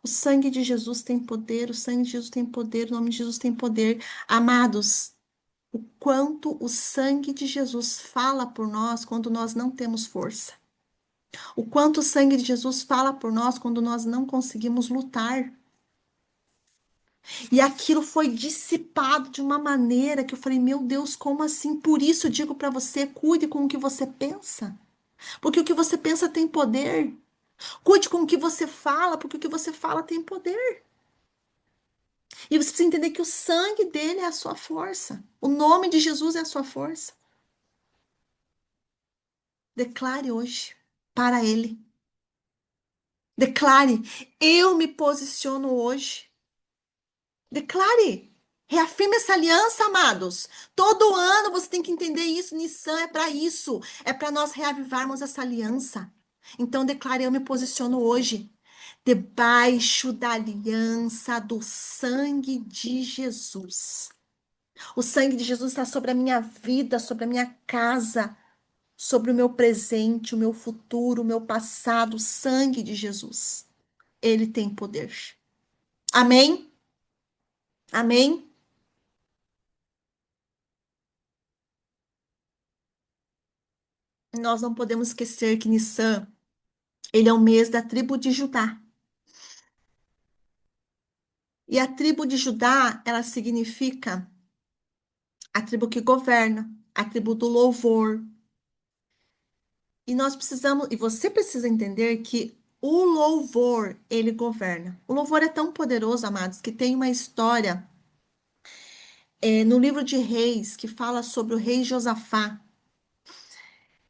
O sangue de Jesus tem poder, o sangue de Jesus tem poder, o nome de Jesus tem poder. Amados, o quanto o sangue de Jesus fala por nós quando nós não temos força. O quanto o sangue de Jesus fala por nós quando nós não conseguimos lutar. E aquilo foi dissipado de uma maneira que eu falei, meu Deus, como assim? Por isso eu digo para você, cuide com o que você pensa. Porque o que você pensa tem poder. Cuide com o que você fala, porque o que você fala tem poder. E você precisa entender que o sangue dele é a sua força. O nome de Jesus é a sua força. Declare hoje para ele. Declare, eu me posiciono hoje. Declare. Reafirme essa aliança, amados. Todo ano você tem que entender isso. Nissan é para isso. É para nós reavivarmos essa aliança. Então, declare: eu me posiciono hoje debaixo da aliança do sangue de Jesus. O sangue de Jesus está sobre a minha vida, sobre a minha casa, sobre o meu presente, o meu futuro, o meu passado. O sangue de Jesus. Ele tem poder. Amém? Amém? Nós não podemos esquecer que Nissan, ele é o mês da tribo de Judá. E a tribo de Judá, ela significa a tribo que governa, a tribo do louvor. E nós precisamos, e você precisa entender que o louvor, ele governa. O louvor é tão poderoso, amados, que tem uma história no livro de Reis que fala sobre o rei Josafá.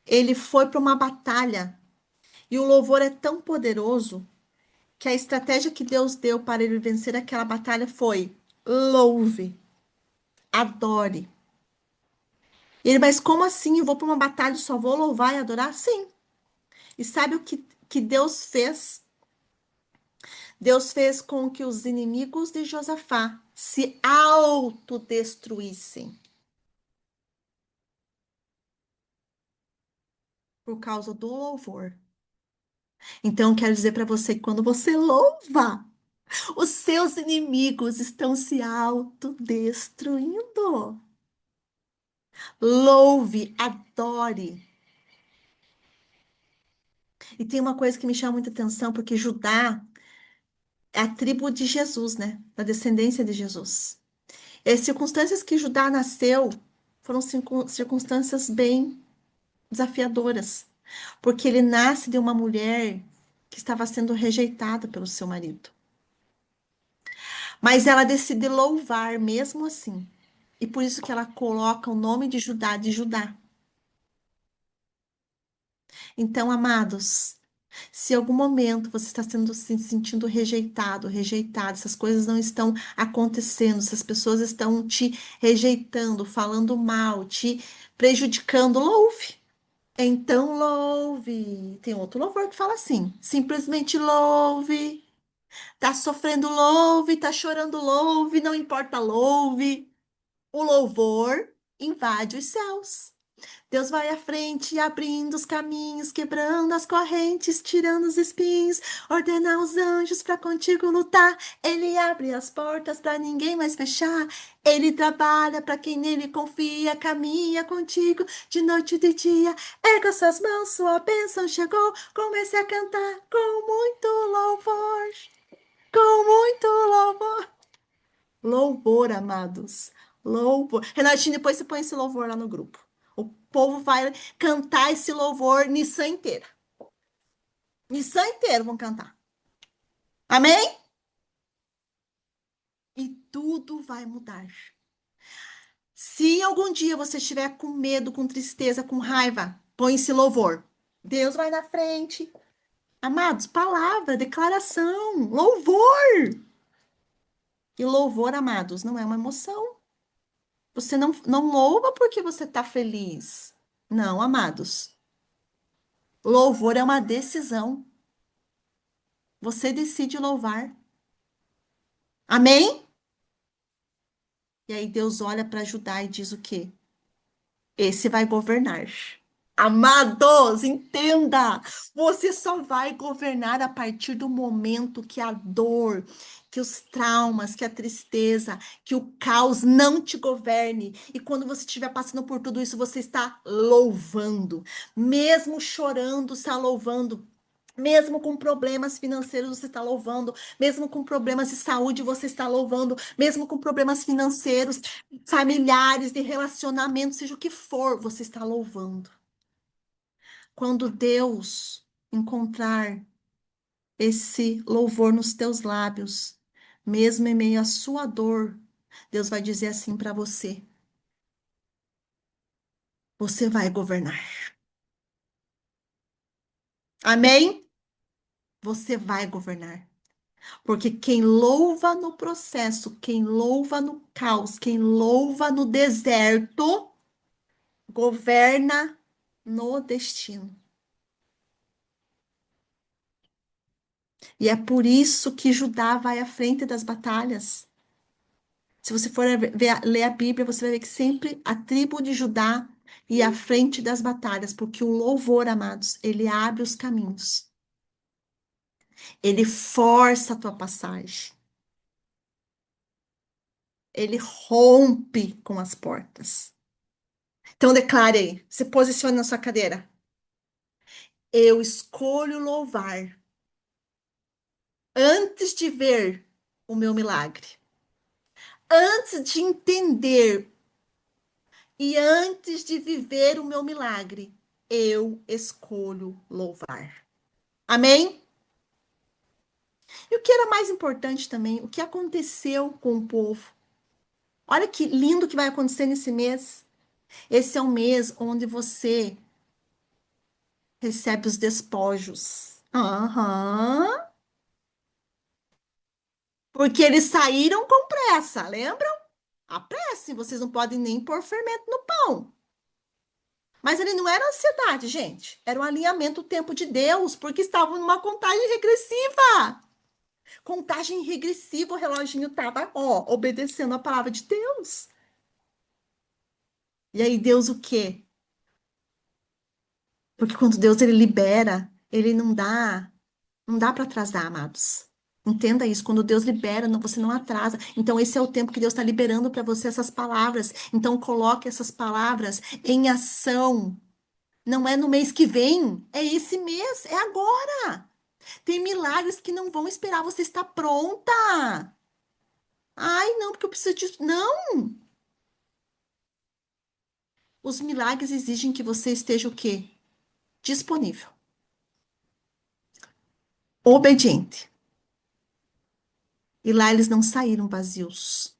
Ele foi para uma batalha e o louvor é tão poderoso que a estratégia que Deus deu para ele vencer aquela batalha foi: louve, adore. Ele, mas como assim? Eu vou para uma batalha e só vou louvar e adorar? Sim. E sabe o que Deus fez? Deus fez com que os inimigos de Josafá se autodestruíssem por causa do louvor. Então, quero dizer para você que quando você louva, os seus inimigos estão se autodestruindo. Louve, adore. E tem uma coisa que me chama muita atenção, porque Judá é a tribo de Jesus, né? Da descendência de Jesus. E as circunstâncias que Judá nasceu foram circunstâncias bem desafiadoras, porque ele nasce de uma mulher que estava sendo rejeitada pelo seu marido. Mas ela decide louvar mesmo assim. E por isso que ela coloca o nome de Judá. Então, amados, se em algum momento você está se sentindo rejeitado, rejeitada, essas coisas não estão acontecendo, essas pessoas estão te rejeitando, falando mal, te prejudicando, louve. Então, louve. Tem outro louvor que fala assim: simplesmente louve. Tá sofrendo, louve. Tá chorando, louve. Não importa, louve. O louvor invade os céus. Deus vai à frente, abrindo os caminhos, quebrando as correntes, tirando os espinhos, ordena os anjos para contigo lutar. Ele abre as portas para ninguém mais fechar. Ele trabalha para quem nele confia, caminha contigo de noite e de dia. Erga suas mãos, sua bênção chegou. Comece a cantar com muito louvor, com muito louvor. Louvor, amados. Louvor. Renatinho, depois você põe esse louvor lá no grupo. O povo vai cantar esse louvor Nissan inteira. Nissan inteiro vão cantar. Amém? E tudo vai mudar. Se algum dia você estiver com medo, com tristeza, com raiva, põe esse louvor. Deus vai na frente. Amados, palavra, declaração, louvor. E louvor, amados, não é uma emoção. Você não louva porque você está feliz. Não, amados. Louvor é uma decisão. Você decide louvar. Amém? E aí Deus olha para Judá e diz o quê? Esse vai governar. Amados, entenda! Você só vai governar a partir do momento que a dor, que os traumas, que a tristeza, que o caos não te governe. E quando você estiver passando por tudo isso, você está louvando. Mesmo chorando, está louvando. Mesmo com problemas financeiros, você está louvando. Mesmo com problemas de saúde, você está louvando. Mesmo com problemas financeiros, familiares, de relacionamento, seja o que for, você está louvando. Quando Deus encontrar esse louvor nos teus lábios, mesmo em meio à sua dor, Deus vai dizer assim para você: você vai governar. Amém? Você vai governar. Porque quem louva no processo, quem louva no caos, quem louva no deserto, governa no destino. E é por isso que Judá vai à frente das batalhas. Se você for ler a Bíblia, você vai ver que sempre a tribo de Judá ia à frente das batalhas, porque o louvor, amados, ele abre os caminhos. Ele força a tua passagem. Ele rompe com as portas. Então declare aí, se posicione na sua cadeira. Eu escolho louvar antes de ver o meu milagre. Antes de entender e antes de viver o meu milagre, eu escolho louvar. Amém? E o que era mais importante também, o que aconteceu com o povo? Olha que lindo que vai acontecer nesse mês. Esse é um mês onde você recebe os despojos. Aham. Porque eles saíram com pressa, lembram? A pressa, e vocês não podem nem pôr fermento no pão. Mas ele não era ansiedade, gente. Era um alinhamento do tempo de Deus, porque estavam numa contagem regressiva. Contagem regressiva, o reloginho estava, ó, obedecendo a palavra de Deus. E aí Deus o quê? Porque quando Deus ele libera, ele não dá para atrasar, amados. Entenda isso, quando Deus libera, você não atrasa. Então esse é o tempo que Deus está liberando para você essas palavras. Então coloque essas palavras em ação. Não é no mês que vem, é esse mês, é agora. Tem milagres que não vão esperar você estar pronta. Ai, não, porque eu preciso disso. Não! Os milagres exigem que você esteja o quê? Disponível, obediente. E lá eles não saíram vazios.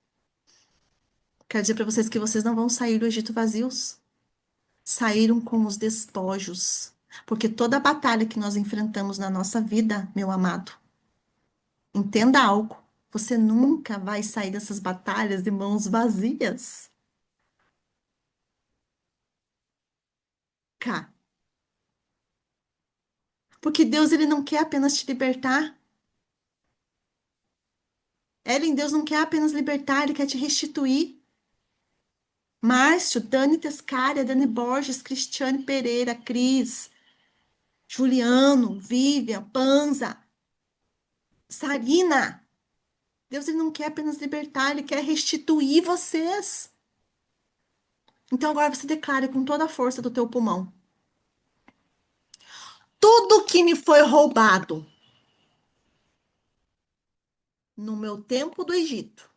Quero dizer para vocês que vocês não vão sair do Egito vazios. Saíram com os despojos. Porque toda batalha que nós enfrentamos na nossa vida, meu amado, entenda algo. Você nunca vai sair dessas batalhas de mãos vazias. Cá. Porque Deus, ele não quer apenas te libertar. Ellen, Deus não quer apenas libertar, ele quer te restituir. Márcio, Dani Tescaria, Dani Borges, Cristiane Pereira, Cris, Juliano, Vivian, Panza, Sarina. Deus, ele não quer apenas libertar, ele quer restituir vocês. Então agora você declara com toda a força do teu pulmão. Tudo que me foi roubado no meu tempo do Egito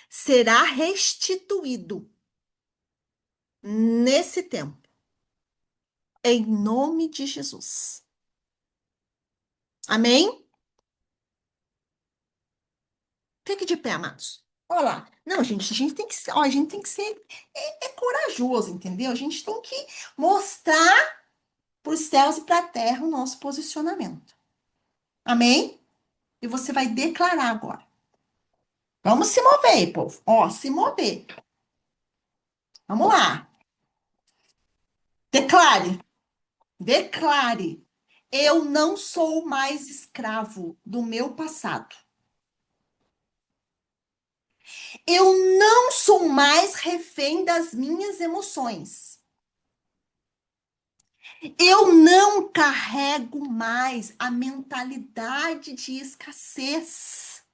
será restituído nesse tempo, em nome de Jesus. Amém? Fique de pé, amados. Olha lá. Não, gente, a gente tem que ser, ó, a gente tem que ser corajoso, entendeu? A gente tem que mostrar para os céus e para a terra o nosso posicionamento. Amém? E você vai declarar agora. Vamos se mover, povo. Ó, se mover. Vamos lá. Declare. Declare. Eu não sou mais escravo do meu passado. Eu não sou mais refém das minhas emoções. Eu não carrego mais a mentalidade de escassez.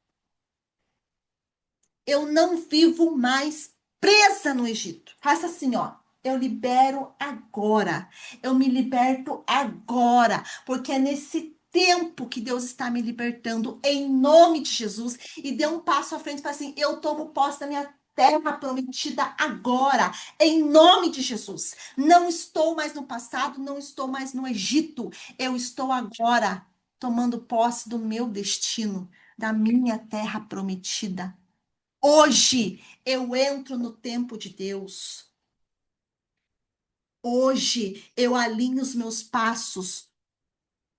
Eu não vivo mais presa no Egito. Faça assim, ó. Eu libero agora. Eu me liberto agora. Porque é nesse tempo que Deus está me libertando em nome de Jesus. E dê um passo à frente e fala assim: eu tomo posse da minha terra prometida agora, em nome de Jesus. Não estou mais no passado, não estou mais no Egito. Eu estou agora tomando posse do meu destino, da minha terra prometida. Hoje eu entro no tempo de Deus. Hoje eu alinho os meus passos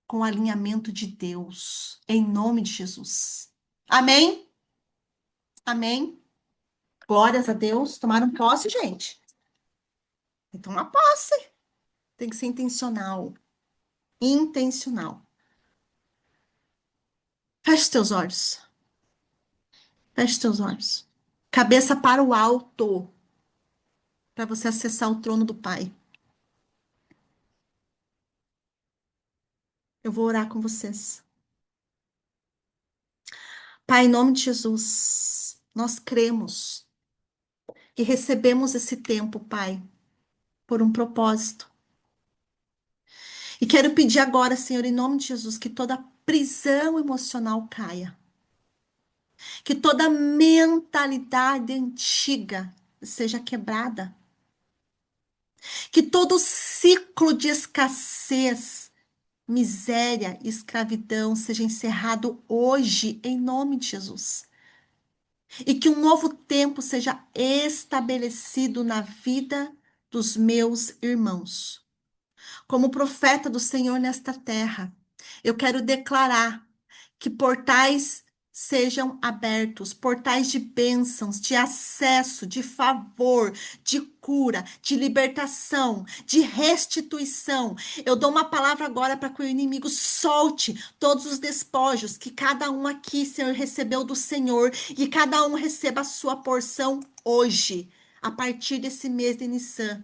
com o alinhamento de Deus, em nome de Jesus. Amém? Amém? Glórias a Deus. Tomaram posse, gente. Então, uma posse. Tem que ser intencional. Intencional. Feche teus olhos. Feche teus olhos. Cabeça para o alto, para você acessar o trono do Pai. Eu vou orar com vocês. Pai, em nome de Jesus, nós cremos que recebemos esse tempo, Pai, por um propósito. E quero pedir agora, Senhor, em nome de Jesus, que toda prisão emocional caia, que toda mentalidade antiga seja quebrada, que todo ciclo de escassez, miséria e escravidão seja encerrado hoje, em nome de Jesus. E que um novo tempo seja estabelecido na vida dos meus irmãos. Como profeta do Senhor nesta terra, eu quero declarar que portais sejam abertos, portais de bênçãos, de acesso, de favor, de cura, de libertação, de restituição. Eu dou uma palavra agora para que o inimigo solte todos os despojos que cada um aqui, Senhor, recebeu do Senhor e cada um receba a sua porção hoje, a partir desse mês de Nissan.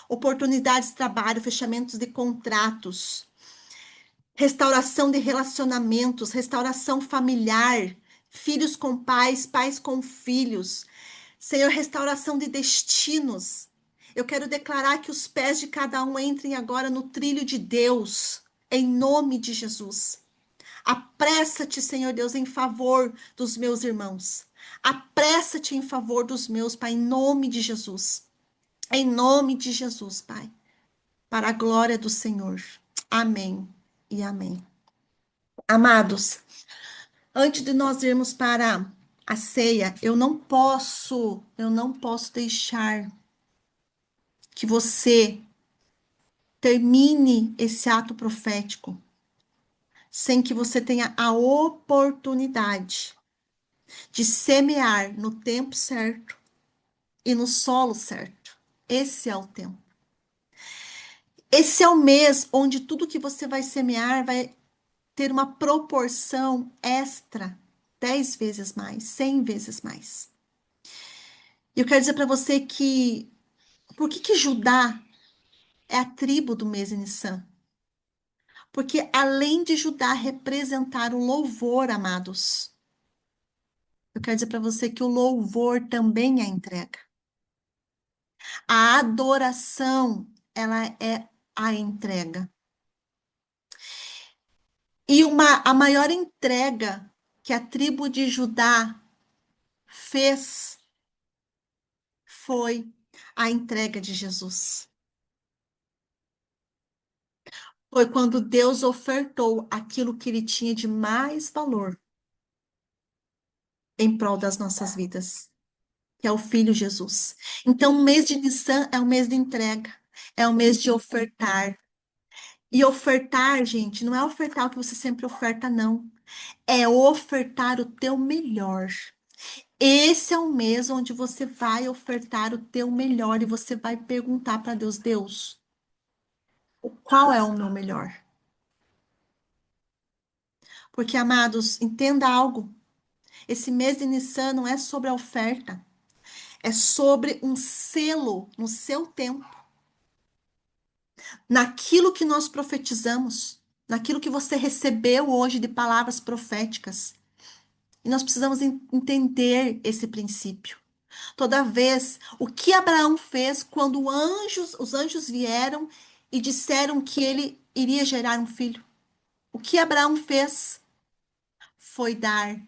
Oportunidades de trabalho, fechamentos de contratos, restauração de relacionamentos, restauração familiar, filhos com pais, pais com filhos. Senhor, restauração de destinos. Eu quero declarar que os pés de cada um entrem agora no trilho de Deus, em nome de Jesus. Apressa-te, Senhor Deus, em favor dos meus irmãos. Apressa-te em favor dos meus, Pai, em nome de Jesus. Em nome de Jesus, Pai. Para a glória do Senhor. Amém e amém. Amados, antes de nós irmos para a ceia, eu não posso deixar que você termine esse ato profético sem que você tenha a oportunidade de semear no tempo certo e no solo certo. Esse é o tempo. Esse é o mês onde tudo que você vai semear vai ter uma proporção extra, 10 vezes mais, 100 vezes mais. E eu quero dizer para você que, por que Judá é a tribo do mês de Nissan? Porque além de Judá representar o louvor, amados, eu quero dizer para você que o louvor também é entrega. A adoração, ela é a entrega. E a maior entrega que a tribo de Judá fez foi a entrega de Jesus. Foi quando Deus ofertou aquilo que ele tinha de mais valor em prol das nossas vidas, que é o Filho Jesus. Então, o mês de Nissan é o mês de entrega, é o mês de ofertar. E ofertar, gente, não é ofertar o que você sempre oferta, não. É ofertar o teu melhor. Esse é o mês onde você vai ofertar o teu melhor e você vai perguntar para Deus, Deus, qual é o meu melhor? Porque, amados, entenda algo. Esse mês de Nissan não é sobre a oferta, é sobre um selo no seu tempo, naquilo que nós profetizamos, naquilo que você recebeu hoje de palavras proféticas. E nós precisamos entender esse princípio. Toda vez, o que Abraão fez quando os anjos vieram e disseram que ele iria gerar um filho? O que Abraão fez foi dar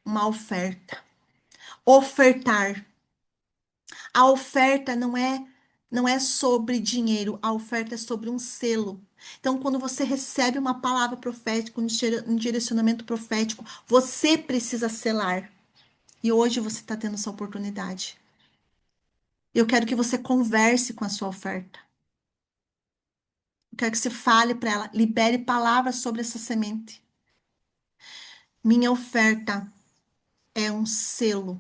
uma oferta. Ofertar. A oferta não é sobre dinheiro, a oferta é sobre um selo. Então, quando você recebe uma palavra profética, um direcionamento profético, você precisa selar. E hoje você está tendo essa oportunidade. Eu quero que você converse com a sua oferta. Eu quero que você fale para ela, libere palavras sobre essa semente. Minha oferta é um selo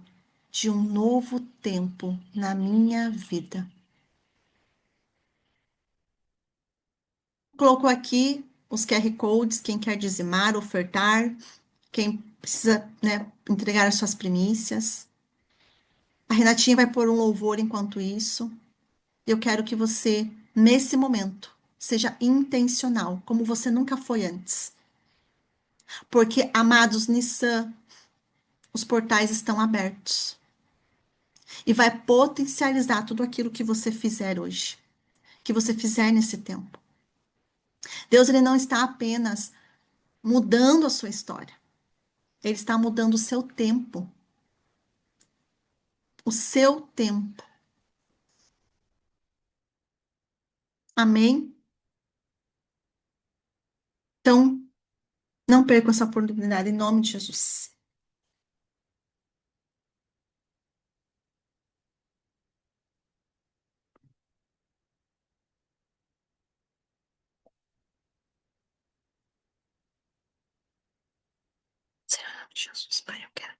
de um novo tempo na minha vida. Colocou aqui os QR Codes, quem quer dizimar, ofertar, quem precisa, né, entregar as suas primícias. A Renatinha vai pôr um louvor enquanto isso. Eu quero que você, nesse momento, seja intencional, como você nunca foi antes. Porque, amados Nissan, os portais estão abertos. E vai potencializar tudo aquilo que você fizer hoje, que você fizer nesse tempo. Deus, ele não está apenas mudando a sua história. Ele está mudando o seu tempo. O seu tempo. Amém? Então, não perca essa oportunidade em nome de Jesus. Jesus, Pai, eu quero.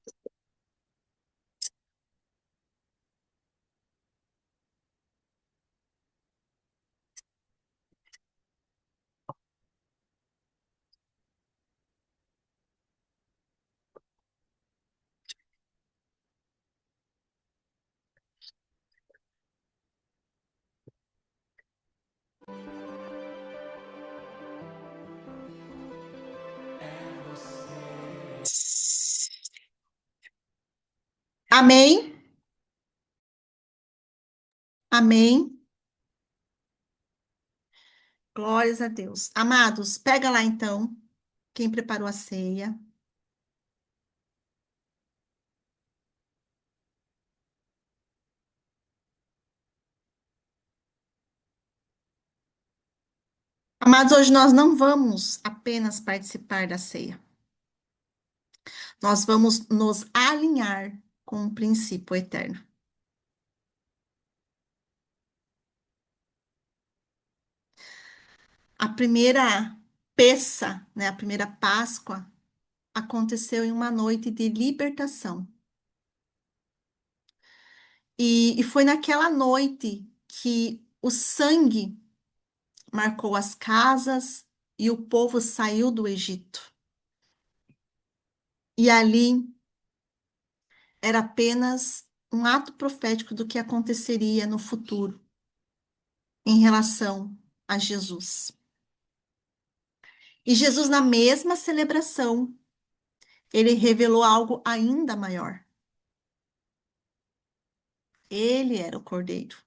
Amém? Amém? Glórias a Deus. Amados, pega lá então, quem preparou a ceia. Amados, hoje nós não vamos apenas participar da ceia. Nós vamos nos alinhar com o princípio eterno. A primeira peça, né, a primeira Páscoa, aconteceu em uma noite de libertação. E foi naquela noite que o sangue marcou as casas e o povo saiu do Egito. E ali era apenas um ato profético do que aconteceria no futuro em relação a Jesus. E Jesus, na mesma celebração, ele revelou algo ainda maior. Ele era o Cordeiro.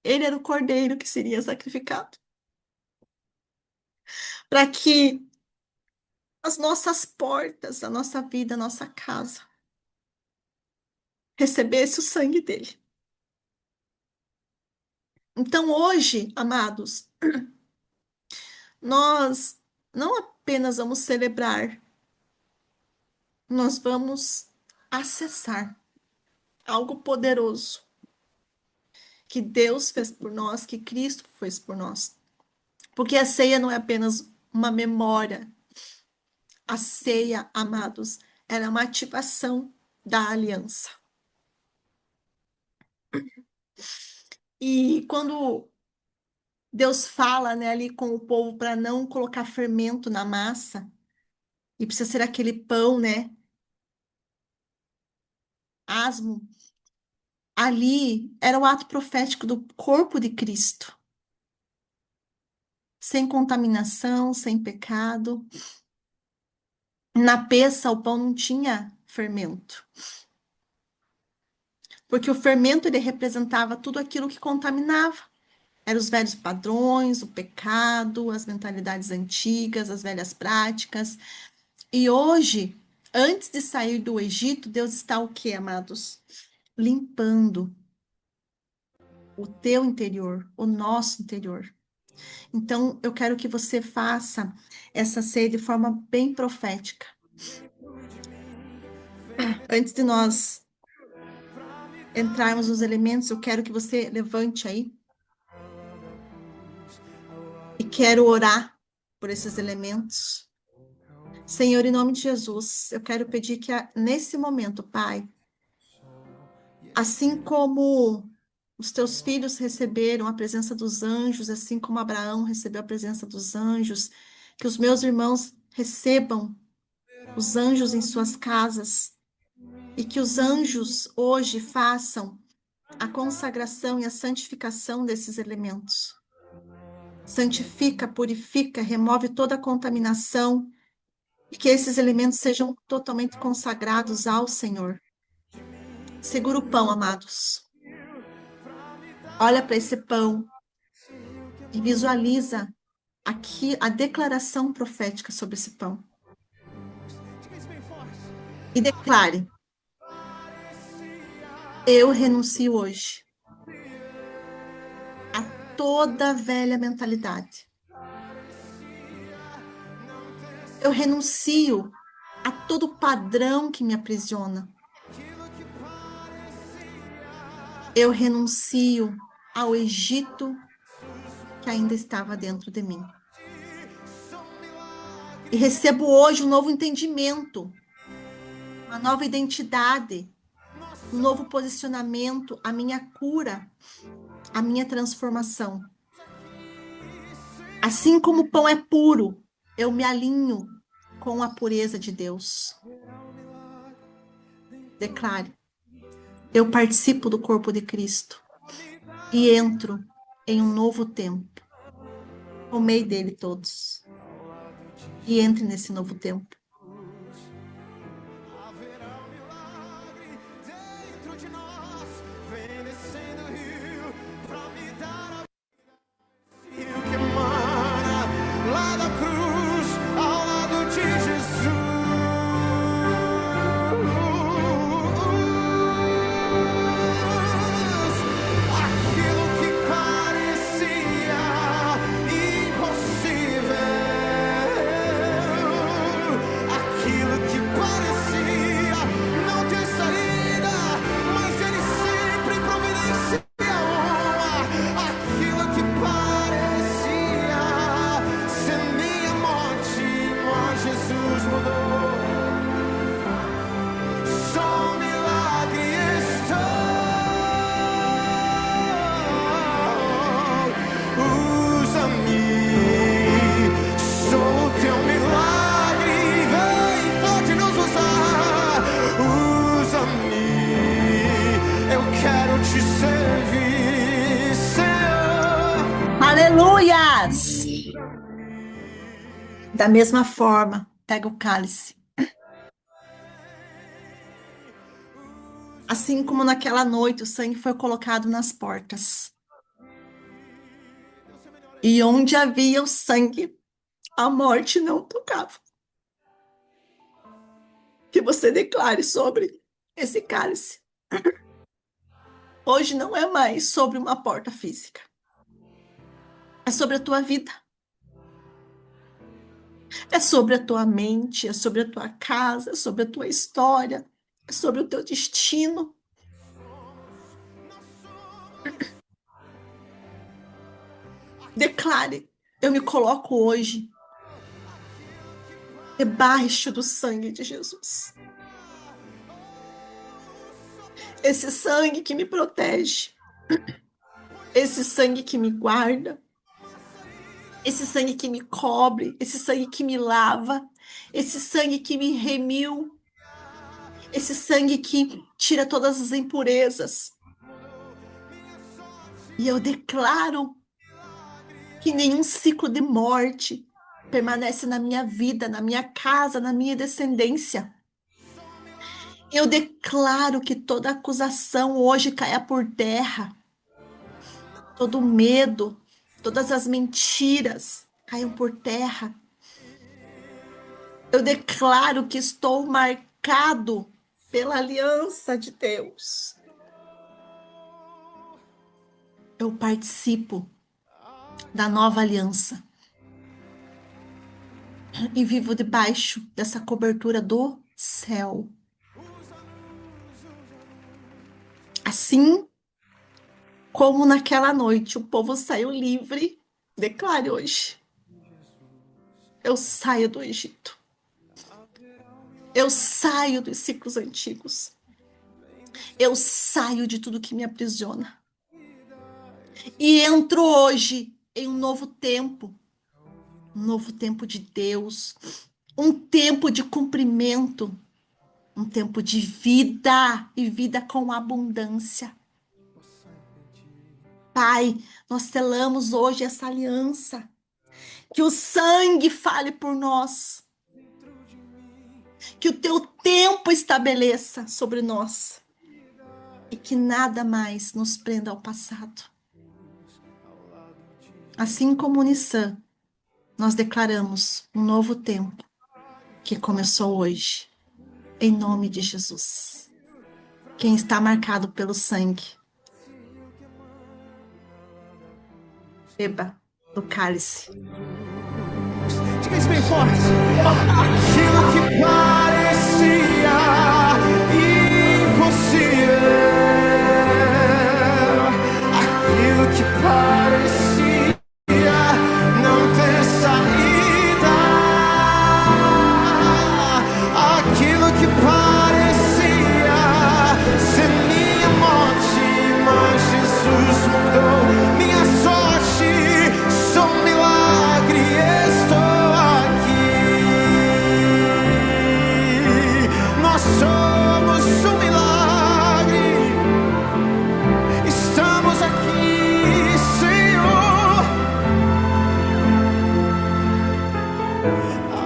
Ele era o Cordeiro que seria sacrificado para que as nossas portas, a nossa vida, a nossa casa recebesse o sangue dele. Então, hoje, amados, nós não apenas vamos celebrar, nós vamos acessar algo poderoso que Deus fez por nós, que Cristo fez por nós. Porque a ceia não é apenas uma memória. A ceia, amados, ela é uma ativação da aliança. E quando Deus fala, né, ali com o povo para não colocar fermento na massa, e precisa ser aquele pão, né, asmo, ali era o ato profético do corpo de Cristo, sem contaminação, sem pecado. Na peça, o pão não tinha fermento, porque o fermento ele representava tudo aquilo que contaminava. Eram os velhos padrões, o pecado, as mentalidades antigas, as velhas práticas. E hoje, antes de sair do Egito, Deus está o quê, amados? Limpando o teu interior, o nosso interior. Então, eu quero que você faça essa ceia de forma bem profética. Antes de nós entrarmos nos elementos, eu quero que você levante aí. E quero orar por esses elementos. Senhor, em nome de Jesus, eu quero pedir que nesse momento, Pai, assim como os teus filhos receberam a presença dos anjos, assim como Abraão recebeu a presença dos anjos, que os meus irmãos recebam os anjos em suas casas e que os anjos hoje façam a consagração e a santificação desses elementos. Santifica, purifica, remove toda a contaminação e que esses elementos sejam totalmente consagrados ao Senhor. Segura o pão, amados. Olha para esse pão e visualiza aqui a declaração profética sobre esse pão. E declare: eu renuncio hoje a toda velha mentalidade. Eu renuncio a todo padrão que me aprisiona. Eu renuncio ao Egito que ainda estava dentro de mim. E recebo hoje um novo entendimento, uma nova identidade, um novo posicionamento, a minha cura, a minha transformação. Assim como o pão é puro, eu me alinho com a pureza de Deus. Declare: eu participo do corpo de Cristo e entro em um novo tempo. Comei dele todos e entre nesse novo tempo. Aleluias! Da mesma forma, pega o cálice. Assim como naquela noite o sangue foi colocado nas portas. E onde havia o sangue, a morte não tocava. Que você declare sobre esse cálice. Hoje não é mais sobre uma porta física. É sobre a tua vida. É sobre a tua mente, é sobre a tua casa, é sobre a tua história, é sobre o teu destino. Declare: eu me coloco hoje debaixo do sangue de Jesus. Esse sangue que me protege, esse sangue que me guarda, esse sangue que me cobre, esse sangue que me lava, esse sangue que me remiu, esse sangue que tira todas as impurezas. E eu declaro que nenhum ciclo de morte permanece na minha vida, na minha casa, na minha descendência. Eu declaro que toda acusação hoje caia por terra. Todo medo, todas as mentiras caiam por terra. Eu declaro que estou marcado pela aliança de Deus. Eu participo da nova aliança e vivo debaixo dessa cobertura do céu. Assim como naquela noite o povo saiu livre, declare hoje: eu saio do Egito. Eu saio dos ciclos antigos. Eu saio de tudo que me aprisiona. E entro hoje em um novo tempo de Deus, um tempo de cumprimento, um tempo de vida e vida com abundância. Pai, nós selamos hoje essa aliança, que o sangue fale por nós, que o teu tempo estabeleça sobre nós e que nada mais nos prenda ao passado. Assim como Nissan, nós declaramos um novo tempo que começou hoje, em nome de Jesus. Quem está marcado pelo sangue, beba do cálice. Diga isso bem forte. Aquilo que parecia impossível, aquilo que parecia não ter saída,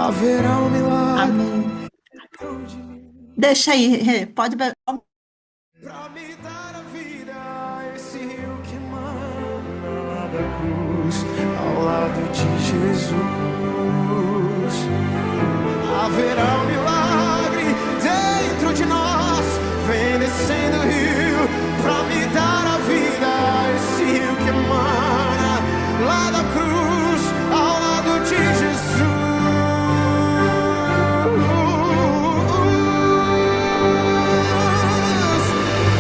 haverá um milagre. Amém. Deixa aí, Rê, pode. Pra me dar a vida, esse rio que emana lá da cruz, ao lado de Jesus. Haverá um milagre dentro de nós, vem descendo o rio, pra me dar a vida, esse rio que emana lá da cruz, ao lado de Jesus.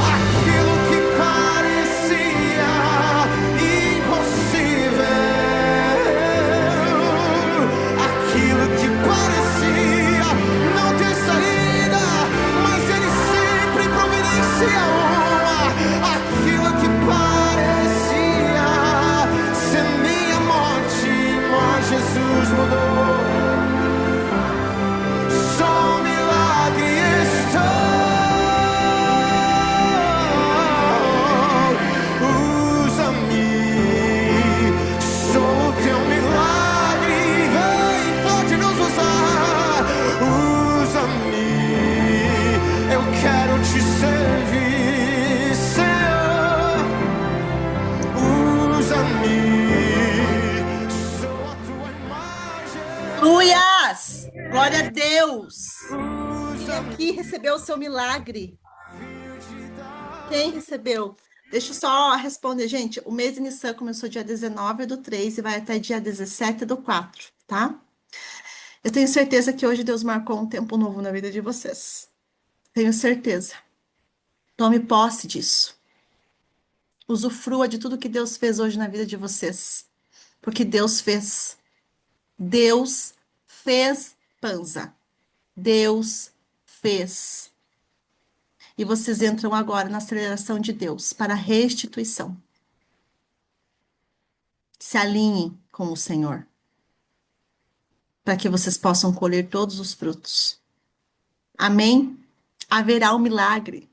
Aquilo que parecia impossível, aquilo que parecia não ter saída, mas Ele sempre providencia uma. Aquilo que parecia ser minha morte, mas Jesus mudou. Só um milagre estou. Usa-me, sou o teu milagre, vem, pode nos usar. Usa-me, eu quero te servir, Senhor. Usa-me, sou a tua imagem. Aleluias! Glória a Deus! Quem Usa-me, aqui recebeu o seu milagre? Quem recebeu? Deixa eu só responder, gente. O mês de Nissan começou dia 19/3 e vai até dia 17/4, tá? Eu tenho certeza que hoje Deus marcou um tempo novo na vida de vocês. Tenho certeza. Tome posse disso. Usufrua de tudo que Deus fez hoje na vida de vocês. Porque Deus fez. Deus fez, Panza. Deus fez. E vocês entram agora na aceleração de Deus para a restituição. Se alinhem com o Senhor, para que vocês possam colher todos os frutos. Amém? Haverá um milagre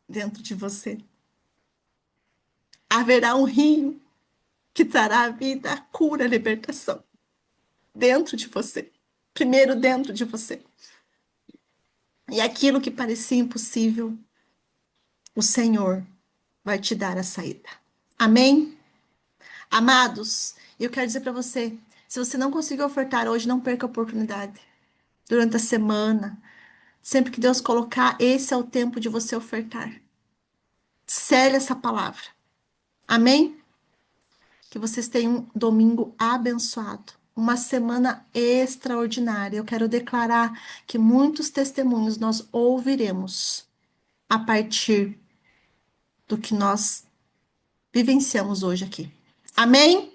dentro de você. Haverá um rio que trará a vida, a cura, a libertação dentro de você. Primeiro dentro de você. E aquilo que parecia impossível, o Senhor vai te dar a saída. Amém? Amados, eu quero dizer para você, se você não conseguir ofertar hoje, não perca a oportunidade. Durante a semana, sempre que Deus colocar, esse é o tempo de você ofertar. Cele essa palavra. Amém? Que vocês tenham um domingo abençoado. Uma semana extraordinária. Eu quero declarar que muitos testemunhos nós ouviremos a partir do que nós vivenciamos hoje aqui. Amém?